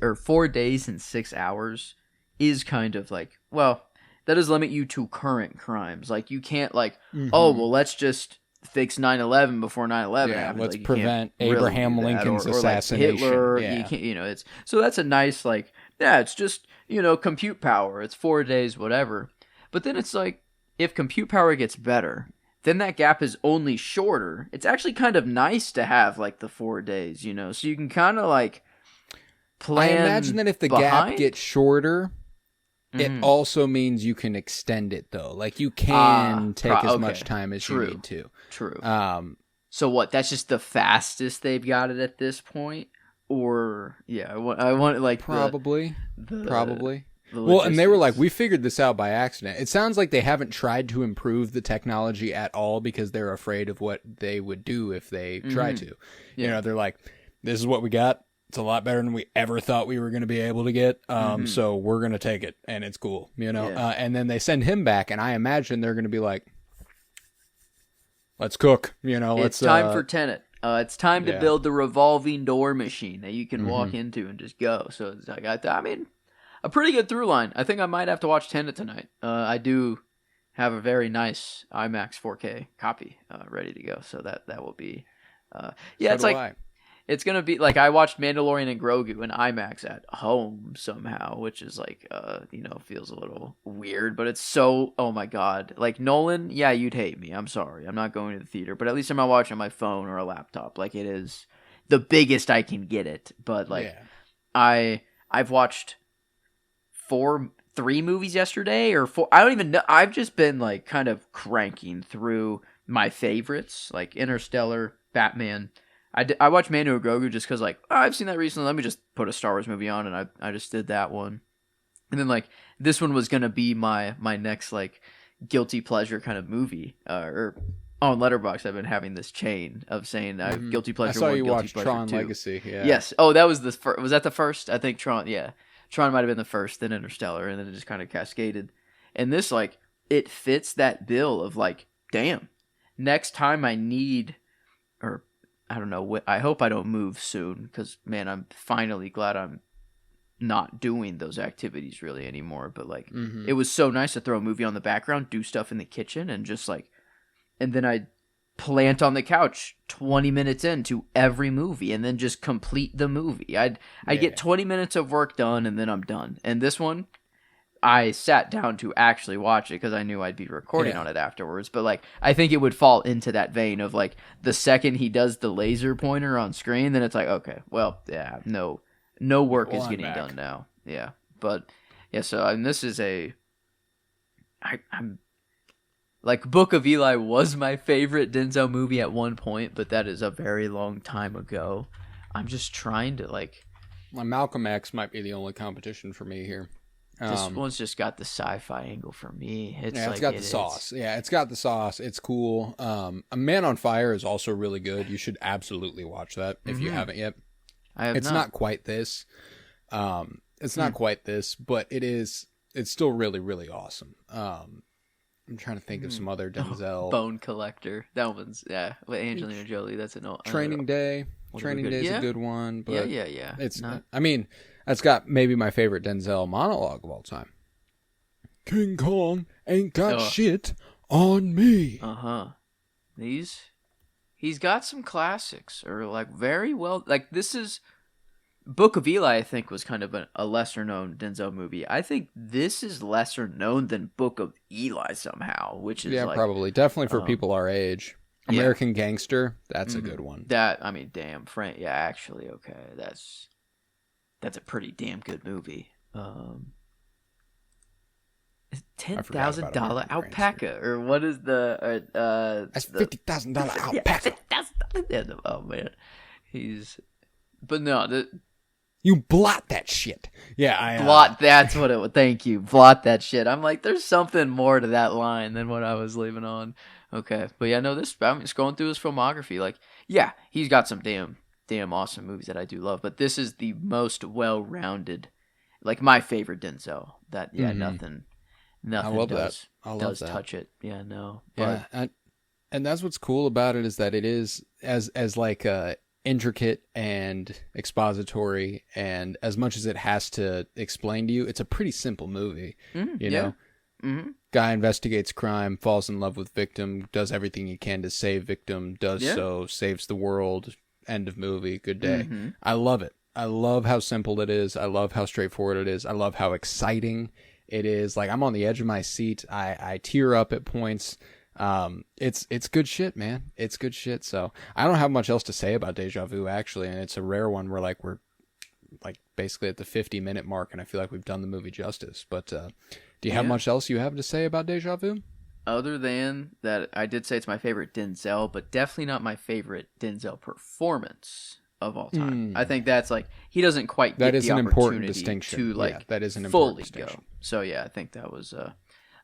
or 4 days and 6 hours is kind of like, well, that does limit you to current crimes. Like you can't oh, well, let's just fix 9/11 before 9/11 happens. Let's prevent Abraham Lincoln's assassination. Like Hitler, you can't, you know, it's so that's a nice it's just, you know, compute power. It's 4 days, whatever. But then it's like, if compute power gets better, then that gap is only shorter. It's actually kind of nice to have like the 4 days, you know, so you can kind of like plan. I imagine that if the gap gets shorter, it also means you can extend it though. Like you can take as much time as you need to. True. So what? That's just the fastest they've got it at this point, or yeah, I want like probably. Well, and they were like, we figured this out by accident. It sounds like they haven't tried to improve the technology at all because they're afraid of what they would do if they try to. You know, they're like, this is what we got. It's a lot better than we ever thought we were going to be able to get. So we're going to take it, and it's cool, you know? And then they send him back, and I imagine they're going to be like, let's cook, you know? It's time for Tenet. It's time to Yeah. build the revolving door machine that you can walk Mhm. into and just go. So it's like, I mean, a pretty good through line. I think I might have to watch Tenet tonight. I do have a very nice IMAX 4K copy ready to go, so that will be. Yeah, So it's do like I. it's gonna be like I watched Mandalorian and Grogu in IMAX at home somehow, which is like feels a little weird, but it's so, oh my god, like Nolan, yeah, you'd hate me. I'm sorry, I'm not going to the theater, but at least I'm not watching on my phone or a laptop. Like it is the biggest I can get it, but like Yeah. I've watched three movies yesterday or four. I don't even know. I've just been like kind of cranking through my favorites, like Interstellar, Batman. I watched Mando and Grogu just because, like, oh, I've seen that recently. Let me just put a Star Wars movie on, and I just did that one. And then, like, this one was going to be my next, like, guilty pleasure kind of movie. Or on Letterboxd, I've been having this chain of saying I have guilty I pleasure saw 1, you guilty watch pleasure Tron 2. Legacy. Yeah. Yes. Oh, that was the first. Was that the first? I think Tron, yeah. Tron might have been the first, then Interstellar, and then it just kind of cascaded. And this, like, it fits that bill of, like, damn, next time I need, or I don't know, I hope I don't move soon, because, man, I'm finally glad I'm not doing those activities really anymore. But, like, it was so nice to throw a movie on the background, do stuff in the kitchen, and just, like, and then I'd plant on the couch 20 minutes into every movie and then just complete the movie. I'd get 20 minutes of work done and then I'm done. And this one, I sat down to actually watch it because I knew I'd be recording on it afterwards. But, like, I think it would fall into that vein of, like, the second he does the laser pointer on screen, then it's like, okay, well, yeah, no work is getting done now. Yeah. But, yeah, so, and this is I'm like, Book of Eli was my favorite Denzel movie at one point, but that is a very long time ago. I'm just trying to, like... Malcolm X might be the only competition for me here. This one's just got the sci-fi angle for me. It's got the sauce. Yeah, it's got the sauce. It's cool. A Man on Fire is also really good. You should absolutely watch that if you haven't yet. I have It's not quite this. It's not quite this, but it is. It's still really, really awesome. I'm trying to think of some other Denzel. Bone Collector. That one's, yeah, with Angelina Jolie. That's Training Day. Training Day is a good one. But yeah. It's. I mean, that's got maybe my favorite Denzel monologue of all time. King Kong ain't got shit on me. He's got some classics, or like very well. Like, this is Book of Eli. I think was kind of a lesser known Denzel movie. I think this is lesser known than Book of Eli somehow, which is probably definitely for people our age. American Gangster, that's a good one. That, I mean, damn, Frank. Yeah, actually, okay, that's a pretty damn good movie. $10,000 alpaca, or what is the? That's $50,000 alpaca. Oh man, but no, you blot that shit. Yeah, blot. That's what it would. Thank you. Blot that shit. I'm like, there's something more to that line than what I was leaving on. Okay, but yeah, no, I'm just going through his filmography. Like, yeah, he's got some damn awesome movies that I do love, but this is the most well-rounded, like, my favorite Denzel. That nothing I love does, that. I love does that. touch it. Yeah, no. But... Yeah, and that's what's cool about it, is that it is as like intricate and expository, and as much as it has to explain to you, it's a pretty simple movie. You know? Mm-hmm. Guy investigates crime, falls in love with victim, does everything he can to save victim, saves the world, end of movie, good day. I love it. I love how simple it is. I love how straightforward it is. I love how exciting it is. Like, I'm on the edge of my seat. I tear up at points. It's good shit, man. It's good shit. So I don't have much else to say about Deja Vu, actually, and it's a rare one where, like, we're like basically at the 50-minute mark, and I feel like we've done the movie justice. But do you have much else you have to say about Deja Vu? Other than that, I did say it's my favorite Denzel, but definitely not my favorite Denzel performance of all time. I think that's, like, he doesn't quite get the opportunity to, like, that is an fully important distinction. Go. So yeah, I think that was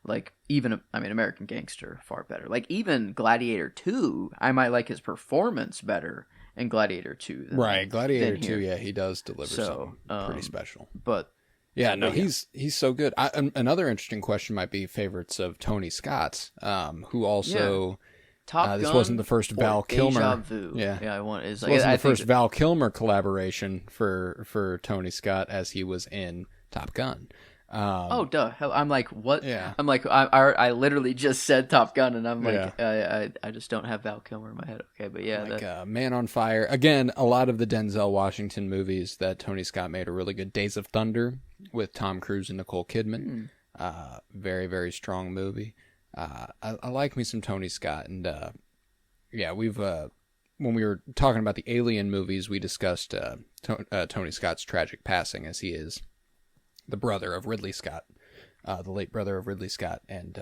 like, even, I mean, American Gangster far better. Like, even Gladiator 2, I might like his performance better in Gladiator 2 than Gladiator than 2, here. yeah, he does deliver something pretty special. But yeah, no, he's so good. Another interesting question might be favorites of Tony Scott's, who also Top This Gun wasn't the first Val or Deja Kilmer. Vu. Yeah, I want is this like wasn't I the think first Val Kilmer collaboration for Tony Scott, as he was in Top Gun. Oh, duh. Hell, I'm like, what? Yeah. I'm like, I literally just said Top Gun, and I'm like, Yeah. I just don't have Val Kilmer in my head. Okay, but yeah, Like Man on Fire. Again, a lot of the Denzel Washington movies that Tony Scott made are really good. Days of Thunder with Tom Cruise and Nicole Kidman. Very, very strong movie. I like me some Tony Scott. And yeah, we've when we were talking about the Alien movies, we discussed Tony Scott's tragic passing, as he is the brother of Ridley Scott, the late brother of Ridley Scott. And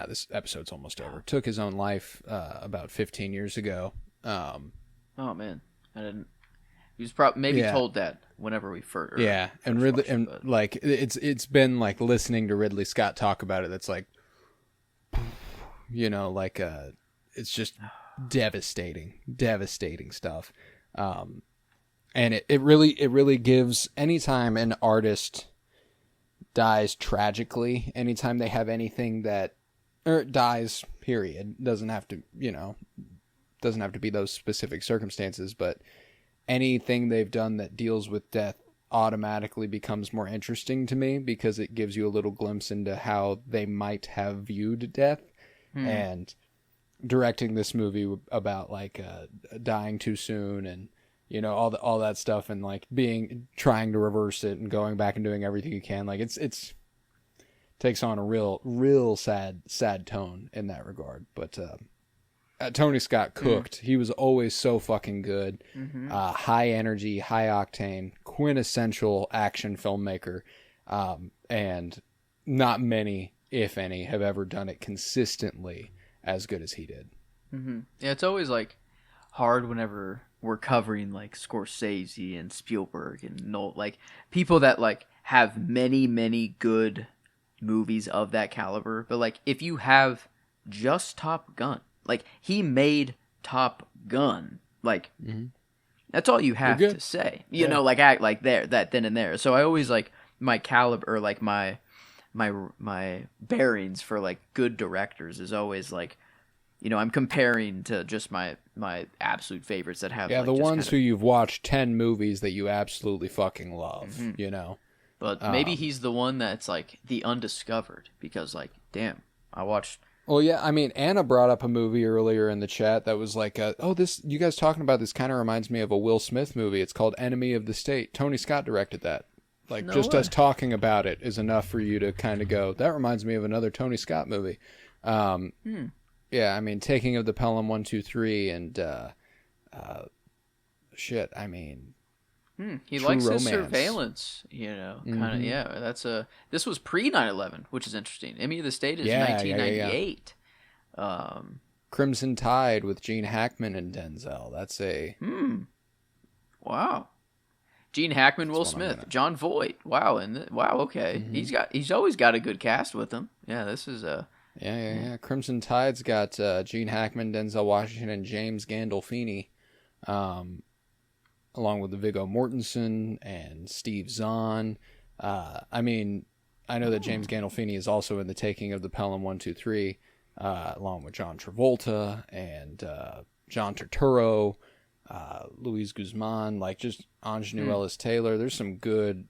this episode's almost over. Took his own life about 15 years ago. oh man, I didn't. He was probably maybe told that whenever we first. Yeah, and Ridley, and like it's been like listening to Ridley Scott talk about it. That's like, like it's just devastating stuff. And it really gives, anytime an artist dies tragically, anytime they have anything that, or dies, period, doesn't have to be those specific circumstances, but anything they've done that deals with death automatically becomes more interesting to me, because it gives you a little glimpse into how they might have viewed death. And directing this movie about like dying too soon and all that stuff, and like trying to reverse it and going back and doing everything you can, like it's takes on a real sad tone in that regard. But Tony Scott cooked. He was always so fucking good. High energy, high octane, quintessential action filmmaker. And not many, if any, have ever done it consistently as good as he did. Yeah, it's always like hard whenever we're covering like Scorsese and Spielberg and like people that like have many good movies of that caliber. But like if you have just Top Gun, like he made Top Gun, like that's all you have to say. You know, like act like that then and there. So I always like my caliber, or like my bearings for like good directors is always like, I'm comparing to just my absolute favorites that have the ones who you've watched 10 movies that you absolutely fucking love, But maybe he's the one that's like the undiscovered, because like, damn, I watched. Well, yeah, I mean, Anna brought up a movie earlier in the chat that was like, this, you guys talking about this kind of reminds me of a Will Smith movie. It's called Enemy of the State. Tony Scott directed that. Like, just us talking about it is enough for you to kind of go, that reminds me of another Tony Scott movie. Yeah, I mean, Taking of the Pelham 123 and shit, I mean, he True likes Romance. his surveillance, kind of. Yeah, this was pre 9/11, which is interesting. Enemy of the State is 1998. Crimson Tide with Gene Hackman and Denzel. That's a wow. Gene Hackman, Will Smith, John Voight. Wow, okay. He's always got a good cast with him. Yeah, this is a Yeah. Crimson Tide's got Gene Hackman, Denzel Washington, and James Gandolfini, along with Viggo Mortensen and Steve Zahn. I mean, I know that James Gandolfini is also in The Taking of the Pelham 123, along with John Travolta and John Turturro, Luis Guzman, like just Ingenue Ellis Taylor. There's some good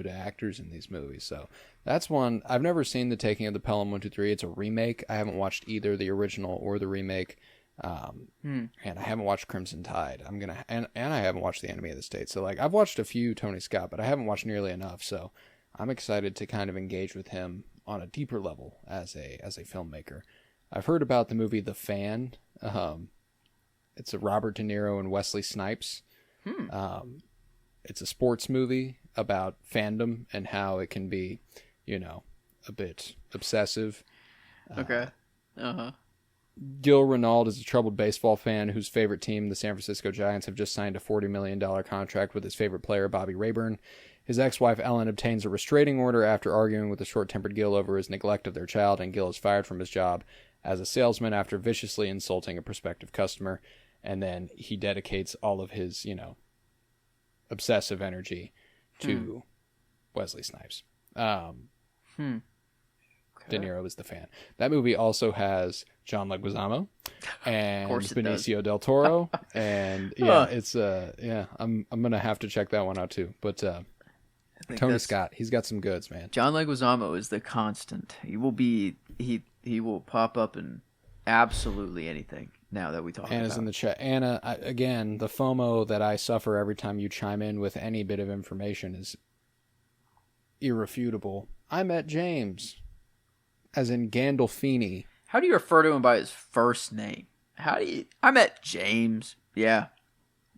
actors in these movies. So that's one. I've never seen The Taking of the Pelham 123. It's a remake. I haven't watched either the original or the remake. And I haven't watched Crimson Tide. And I haven't watched The Enemy of the State. So like I've watched a few Tony Scott, but I haven't watched nearly enough. So I'm excited to kind of engage with him on a deeper level as a filmmaker. I've heard about the movie The Fan. It's a Robert De Niro and Wesley Snipes. It's a sports movie about fandom and how it can be, a bit obsessive. Okay. Gil Renauld is a troubled baseball fan whose favorite team, the San Francisco Giants, have just signed a $40 million contract with his favorite player, Bobby Rayburn. His ex-wife, Ellen, obtains a restraining order after arguing with the short-tempered Gil over his neglect of their child, and Gil is fired from his job as a salesman after viciously insulting a prospective customer. And then he dedicates all of his, obsessive energy to Wesley Snipes. Okay. De Niro is the fan. That movie also has John Leguizamo and Benicio del Toro, and it's I'm gonna have to check that one out too. But Tony Scott, he's got some goods, man. John Leguizamo is the constant. He will pop up in absolutely anything now that we talk about. Anna's in the chat. Anna, again, the FOMO that I suffer every time you chime in with any bit of information is irrefutable. I met James, as in Gandolfini. How do you refer to him by his first name? I met James. Yeah.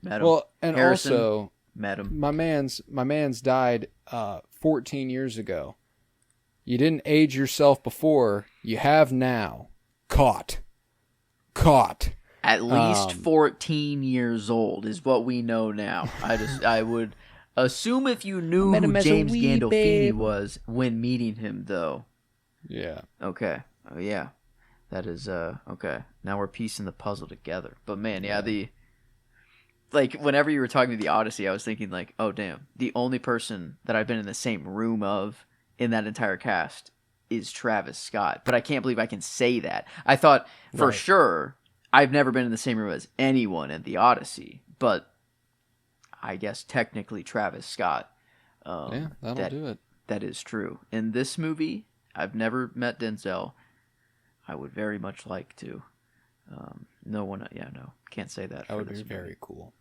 Met him. Well, and Harrison, also, met him. My man's died 14 years ago. You didn't age yourself before. You have now. Caught. At least 14 years old is what we know now. I would assume if you knew who James Gandolfini was when meeting him, though. Yeah. Okay. Oh, yeah. That is, okay. Now we're piecing the puzzle together. But, man, whenever you were talking to the Odyssey, I was thinking, like, oh, damn. The only person that I've been in the same room of in that entire cast is Travis Scott. But I can't believe I can say that. I thought, for sure, I've never been in the same room as anyone in the Odyssey. But I guess technically Travis Scott. That'll do it. That is true. In this movie, I've never met Denzel. I would very much like to. No, can't say that. That would be very cool.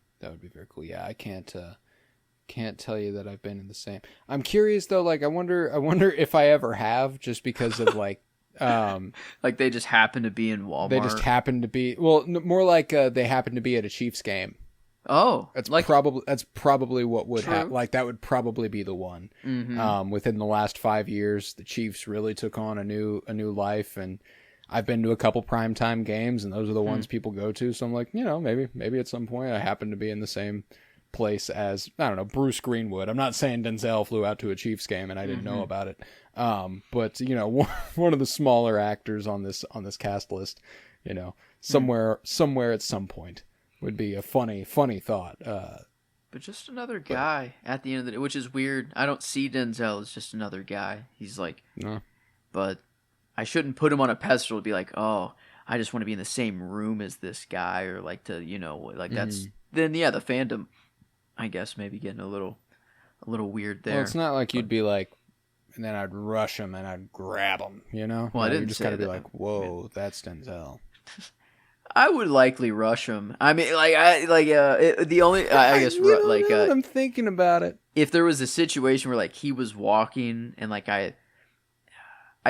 Yeah, I can't tell you that I've been in the same. I'm curious though. Like, I wonder if I ever have, just because of like, like they just happen to be in Walmart. They just happen to be. Well, more like they happen to be at a Chiefs game. Oh, that's probably what would happen. Like, that would probably be the one. Mm-hmm. Within the last 5 years, the Chiefs really took on a new life, and I've been to a couple primetime games, and those are the ones people go to. So I'm like, maybe at some point I happen to be in the same place as, I don't know, Bruce Greenwood. I'm not saying Denzel flew out to a Chiefs game and I didn't know about it. But one of the smaller actors on this cast list, somewhere at some point would be a funny thought. But just another guy at the end of the day, which is weird. I don't see Denzel as just another guy. He's like, no. But I shouldn't put him on a pedestal to be like, oh, I just want to be in the same room as this guy, or like to, that's, then the fandom, I guess, maybe getting a little weird there. Well, it's not like you'd be like, and then I'd rush him and I'd grab him, Well, I didn't. You just gotta be like, whoa, that's Denzel. I would likely rush him. I mean, the only, I guess, I'm thinking about it. If there was a situation where like he was walking and like I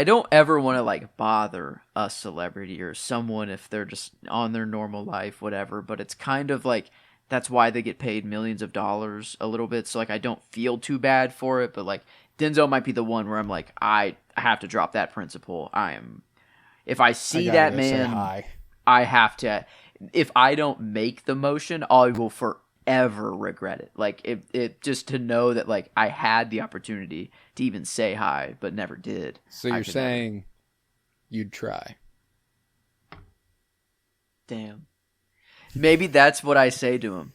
don't ever want to like bother a celebrity or someone if they're just on their normal life, whatever. But it's kind of like, that's why they get paid millions of dollars a little bit. So like, I don't feel too bad for it, but like Denzel might be the one where I'm like, I have to drop that principle. If I see that man, I have to, if I don't make the motion, I will forever regret it. Like it just to know that like I had the opportunity to even say hi, but never did. So you're saying you'd try. Damn. Maybe that's what I say to him.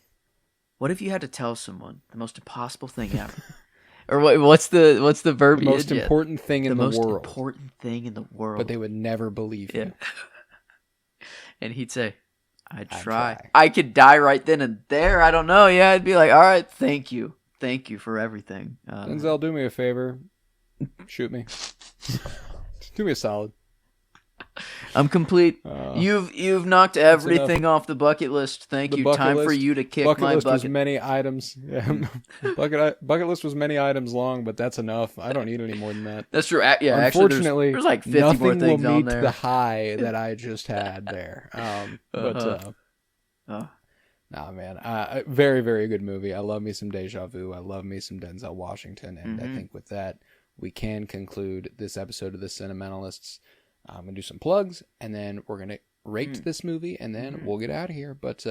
What if you had to tell someone the most impossible thing ever? Or what's the verbiage? The most important thing in the world. The most important thing in the world. But they would never believe you. And he'd say, I'd try. I could die right then and there. I don't know. Yeah, I'd be like, all right, thank you. Thank you for everything. Denzel, do me a favor. Shoot me. Do me a solid. I'm complete. You've knocked everything off the bucket list. Thank you. Time for you to kick my bucket. Bucket list was many items. Yeah. Bucket list was many items long, but that's enough. I don't need any more than that. That's true. Yeah, unfortunately, actually, there's like 50 more things on there. Nothing will meet the high that I just had there. Nah, man. Very, very good movie. I love me some Deja Vu. I love me some Denzel Washington, and I think with that we can conclude this episode of the Cinementalists. I'm going to do some plugs, and then we're going to rate this movie, and then we'll get out of here. But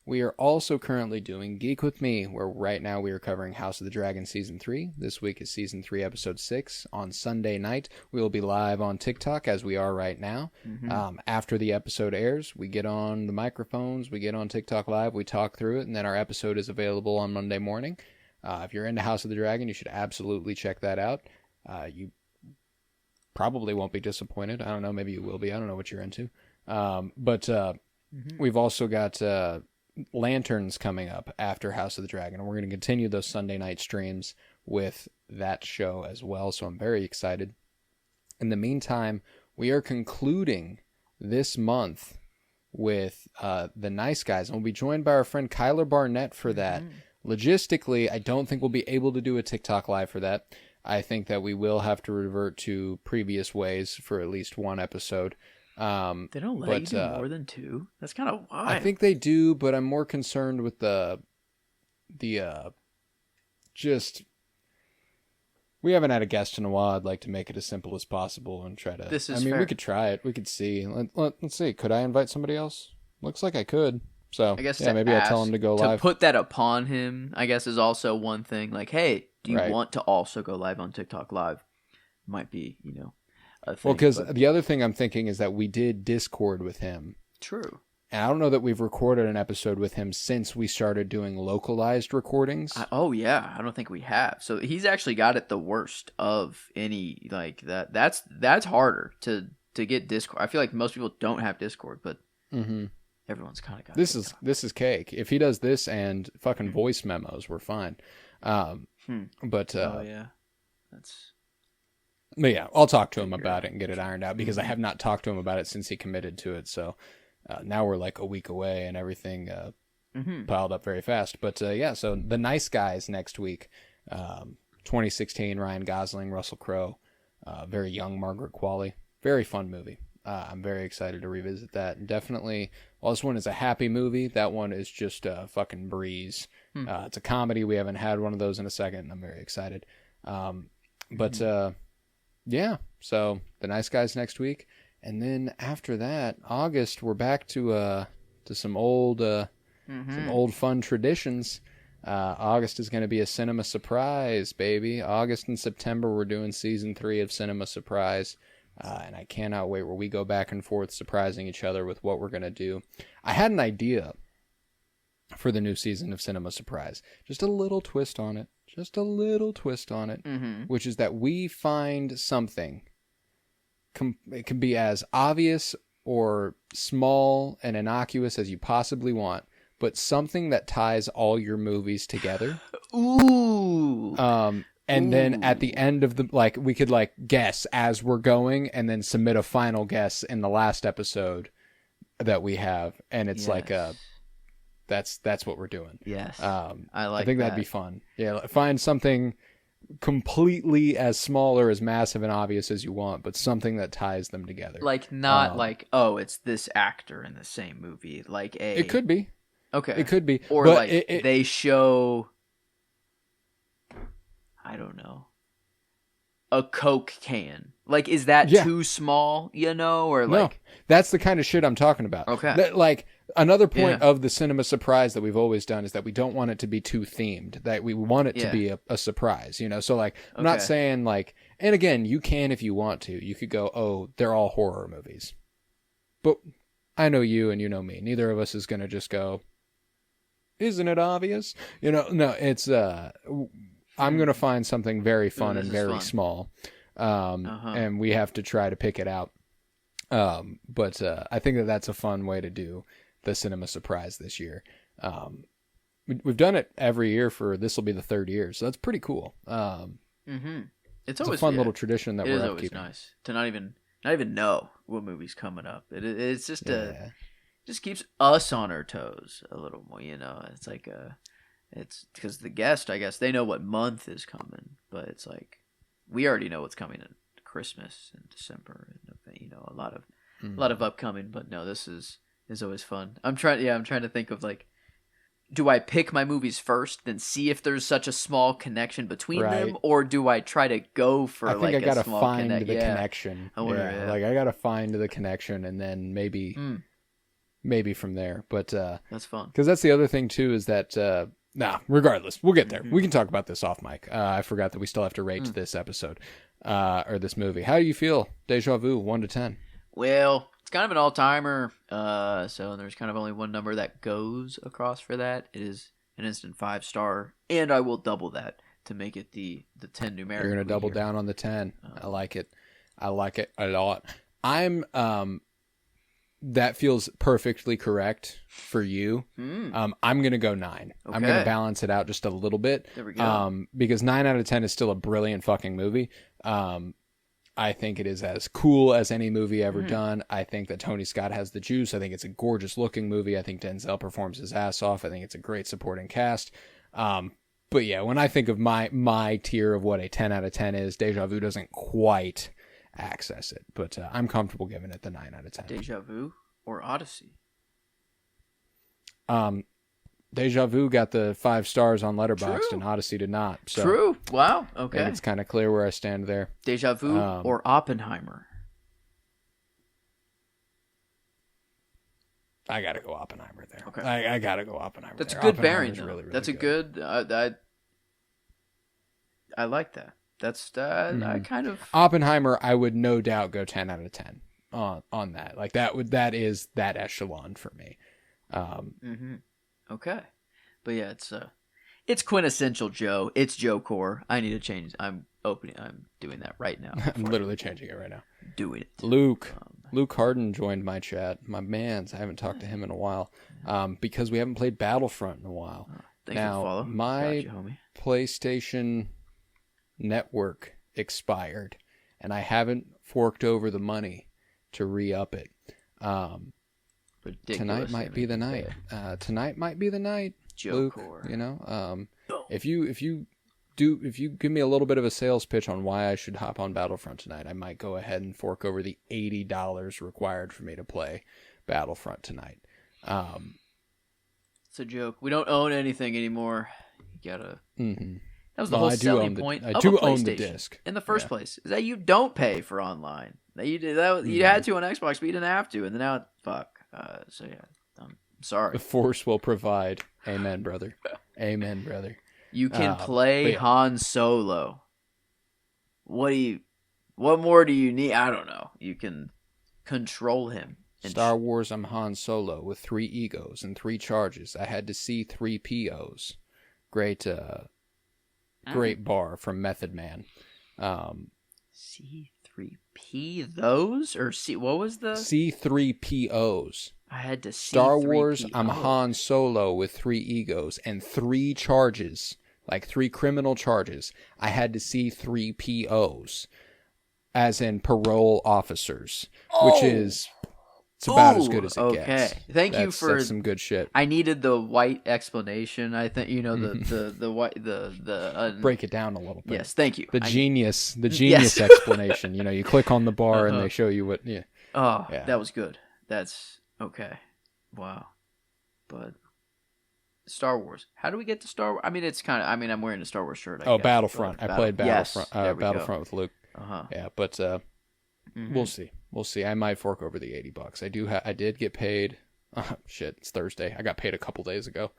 we are also currently doing Geek With Me, where right now we are covering House of the Dragon Season 3. This week is Season 3, Episode 6. On Sunday night, we will be live on TikTok, as we are right now. After the episode airs, we get on the microphones, we get on TikTok Live, we talk through it, and then our episode is available on Monday morning. If you're into House of the Dragon, you should absolutely check that out. You probably won't be disappointed. I don't know. Maybe you will be. I don't know what you're into. But we've also got Lanterns coming up after House of the Dragon, and we're going to continue those Sunday night streams with that show as well. So I'm very excited. In the meantime, we are concluding this month with The Nice Guys, and we'll be joined by our friend Kyler Barnett for that. Logistically, I don't think we'll be able to do a TikTok live for that. I think that we will have to revert to previous ways for at least one episode. They don't let you do more than 2. That's kind of wild. I think they do, but I'm more concerned with the just. We haven't had a guest in a while. I'd like to make it as simple as possible and try to. This is fair. We could try it. We could see. Let's see. Could I invite somebody else? Looks like I could. So I guess maybe I'll tell him to go live. To put that upon him, I guess, is also one thing. Like, hey, do you want to also go live on TikTok Live? Might be, a thing. Well, because the other thing I'm thinking is that we did Discord with him. True. And I don't know that we've recorded an episode with him since we started doing localized recordings. Yeah, I don't think we have. So he's actually got it the worst of any like that. That's harder to get Discord. I feel like most people don't have Discord, but everyone's kind of got this. This is cake. If he does this and fucking voice memos, we're fine. But that's. But yeah, I'll talk to him about it and get it ironed out because I have not talked to him about it since he committed to it. So. Now we're like a week away and everything piled up very fast. But so The Nice Guys next week. 2016, Ryan Gosling, Russell Crowe, very young Margaret Qualley. Very fun movie. I'm very excited to revisit that. And definitely, while this one is a happy movie, that one is just a fucking breeze. It's a comedy. We haven't had one of those in a second, and I'm very excited. So The Nice Guys next week. And then after that, August, we're back to some old fun traditions. August is going to be a Cinema Surprise, baby. August and September, we're doing season 3 of Cinema Surprise. And I cannot wait where we go back and forth surprising each other with what we're going to do. I had an idea for the new season of Cinema Surprise. Just a little twist on it. Which is that we find something. It can be as obvious or small and innocuous as you possibly want, but something that ties all your movies together. Ooh. And then at the end of we could guess as we're going and then submit a final guess in the last episode that we have. And it's that's what we're doing. Yes. I think that'd be fun. Yeah. Find something completely as small or as massive and obvious as you want, but something that ties them together. It's this actor in the same movie. It could be. Okay. It could be. Or but they show, I don't know, a Coke can. Is that too small, or No, that's the kind of shit I'm talking about. Okay. Another point of the Cinema Surprise that we've always done is that we don't want it to be too themed, that we want it to be a surprise, So I'm not saying and again, you can if you want to. You could go, oh, they're all horror movies. But I know you and you know me. Neither of us is going to just go, isn't it obvious? No, it's, I'm going to find something very fun and very small. And we have to try to pick it out. But I think that's a fun way to do the Cinema Surprise this year. We've done it every year this will be the 3rd year, so that's pretty cool. It's always a fun little tradition that we're upkeeping. It is always nice to not even know what movie's coming up. It's just just keeps us on our toes a little more. It's it's because the guest, I guess, they know what month is coming, but it's we already know what's coming in Christmas and December and a lot of upcoming. But no, this is always fun. I'm trying to think of do I pick my movies first, then see if there's such a small connection between them, or do I try to go for I gotta find the connection? I gotta find the connection, and then maybe from there. But that's fun because that's the other thing too is that regardless, we'll get there. We can talk about this off mic. I forgot that we still have to rate this episode or this movie. How do you feel? Deja Vu, 1 to 10. Well, it's kind of an all-timer, so there's kind of only one number that goes across for that. It is an instant 5-star, and I will double that to make it the 10 numeric. You're going to double down on the 10. I like it. I like it a lot. That feels perfectly correct for you. I'm going to go 9. Okay. I'm going to balance it out just a little bit. There we go. Because 9 out of 10 is still a brilliant fucking movie. I think it is as cool as any movie ever done. I think that Tony Scott has the juice. I think it's a gorgeous looking movie. I think Denzel performs his ass off. I think it's a great supporting cast. But yeah, when I think of my tier of what a 10 out of 10 is, Deja Vu doesn't quite access it. But I'm comfortable giving it the 9 out of 10. Deja Vu or Odyssey? Deja Vu got the 5 stars on Letterboxd, True. and Odyssey did not. So True. Wow. I Okay. think it's kind of clear where I stand there. Deja Vu or Oppenheimer? I gotta go Oppenheimer there. Okay. I gotta go Oppenheimer. That's there. a good bearing, Oppenheimer's though. really, really That's a good. I like that. That's I kind of. Oppenheimer. I would no doubt go 10 out of 10 on that. Like that is that echelon for me. Okay, but yeah, it's quintessential Joe. It's Joe Core. I need to change. I'm doing that right now. I'm literally changing it right now. Doing it. Luke Harden joined my chat. My man's. I haven't talked to him in a while. Because we haven't played Battlefront in a while. Thanks for the follow. My Got you, homie. PlayStation Network expired, and I haven't forked over the money to re-up it. Tonight might be the night. Tonight might be the night, Joe Luke. Core. You know, if you give me a little bit of a sales pitch on why I should hop on Battlefront tonight, I might go ahead and fork over the $80 required for me to play Battlefront tonight. It's a joke. We don't own anything anymore. You gotta. Mm-hmm. That was the whole selling point of a PlayStation disc in the first place. Is that you don't pay for online. That you did that. You had to on Xbox, but you didn't have to. And then now, fuck. So yeah, I'm sorry. The Force will provide. Amen, brother. Amen, brother. You can play Han Solo. What more do you need? I don't know. You can control him. Star Wars, I'm Han Solo with 3 egos and 3 charges. I had to see 3 POs. Great bar from Method Man. C3P those? Or what was the? C3POs. I had to see Star Wars, C3PO. I'm Han Solo with 3 egos and 3 charges. Like 3 criminal charges. I had to see 3 POs. As in parole officers. Which is... It's about as good as it gets. Thank you for that's some good shit. I needed the white explanation. I think the white break it down a little bit. Yes, thank you. The genius explanation. You know, you click on the bar and they show you what. Yeah. Oh, yeah. That was good. That's okay. Wow. But Star Wars. How do we get to Star Wars? I mean, it's kind of. I mean, I'm wearing a Star Wars shirt. I guess, Battlefront. I played Battlefront. Yes, Battlefront with Luke. Yeah, but we'll see. We'll see. I might fork over the $80. I did get paid. Shit, it's Thursday. I got paid a couple days ago.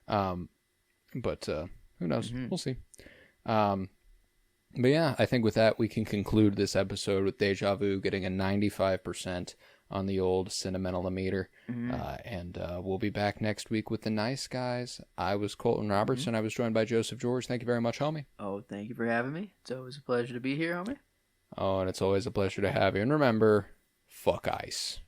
But who knows? We'll see. But yeah, I think with that we can conclude this episode with Deja Vu getting a 95% on the old Cinementalimeter. And we'll be back next week with the nice guys. I was Colton Robertson. I was joined by Joseph George. Thank you very much, homie. Oh, thank you for having me. It's always a pleasure to be here, homie. Oh, and it's always a pleasure to have you. And remember, fuck ice.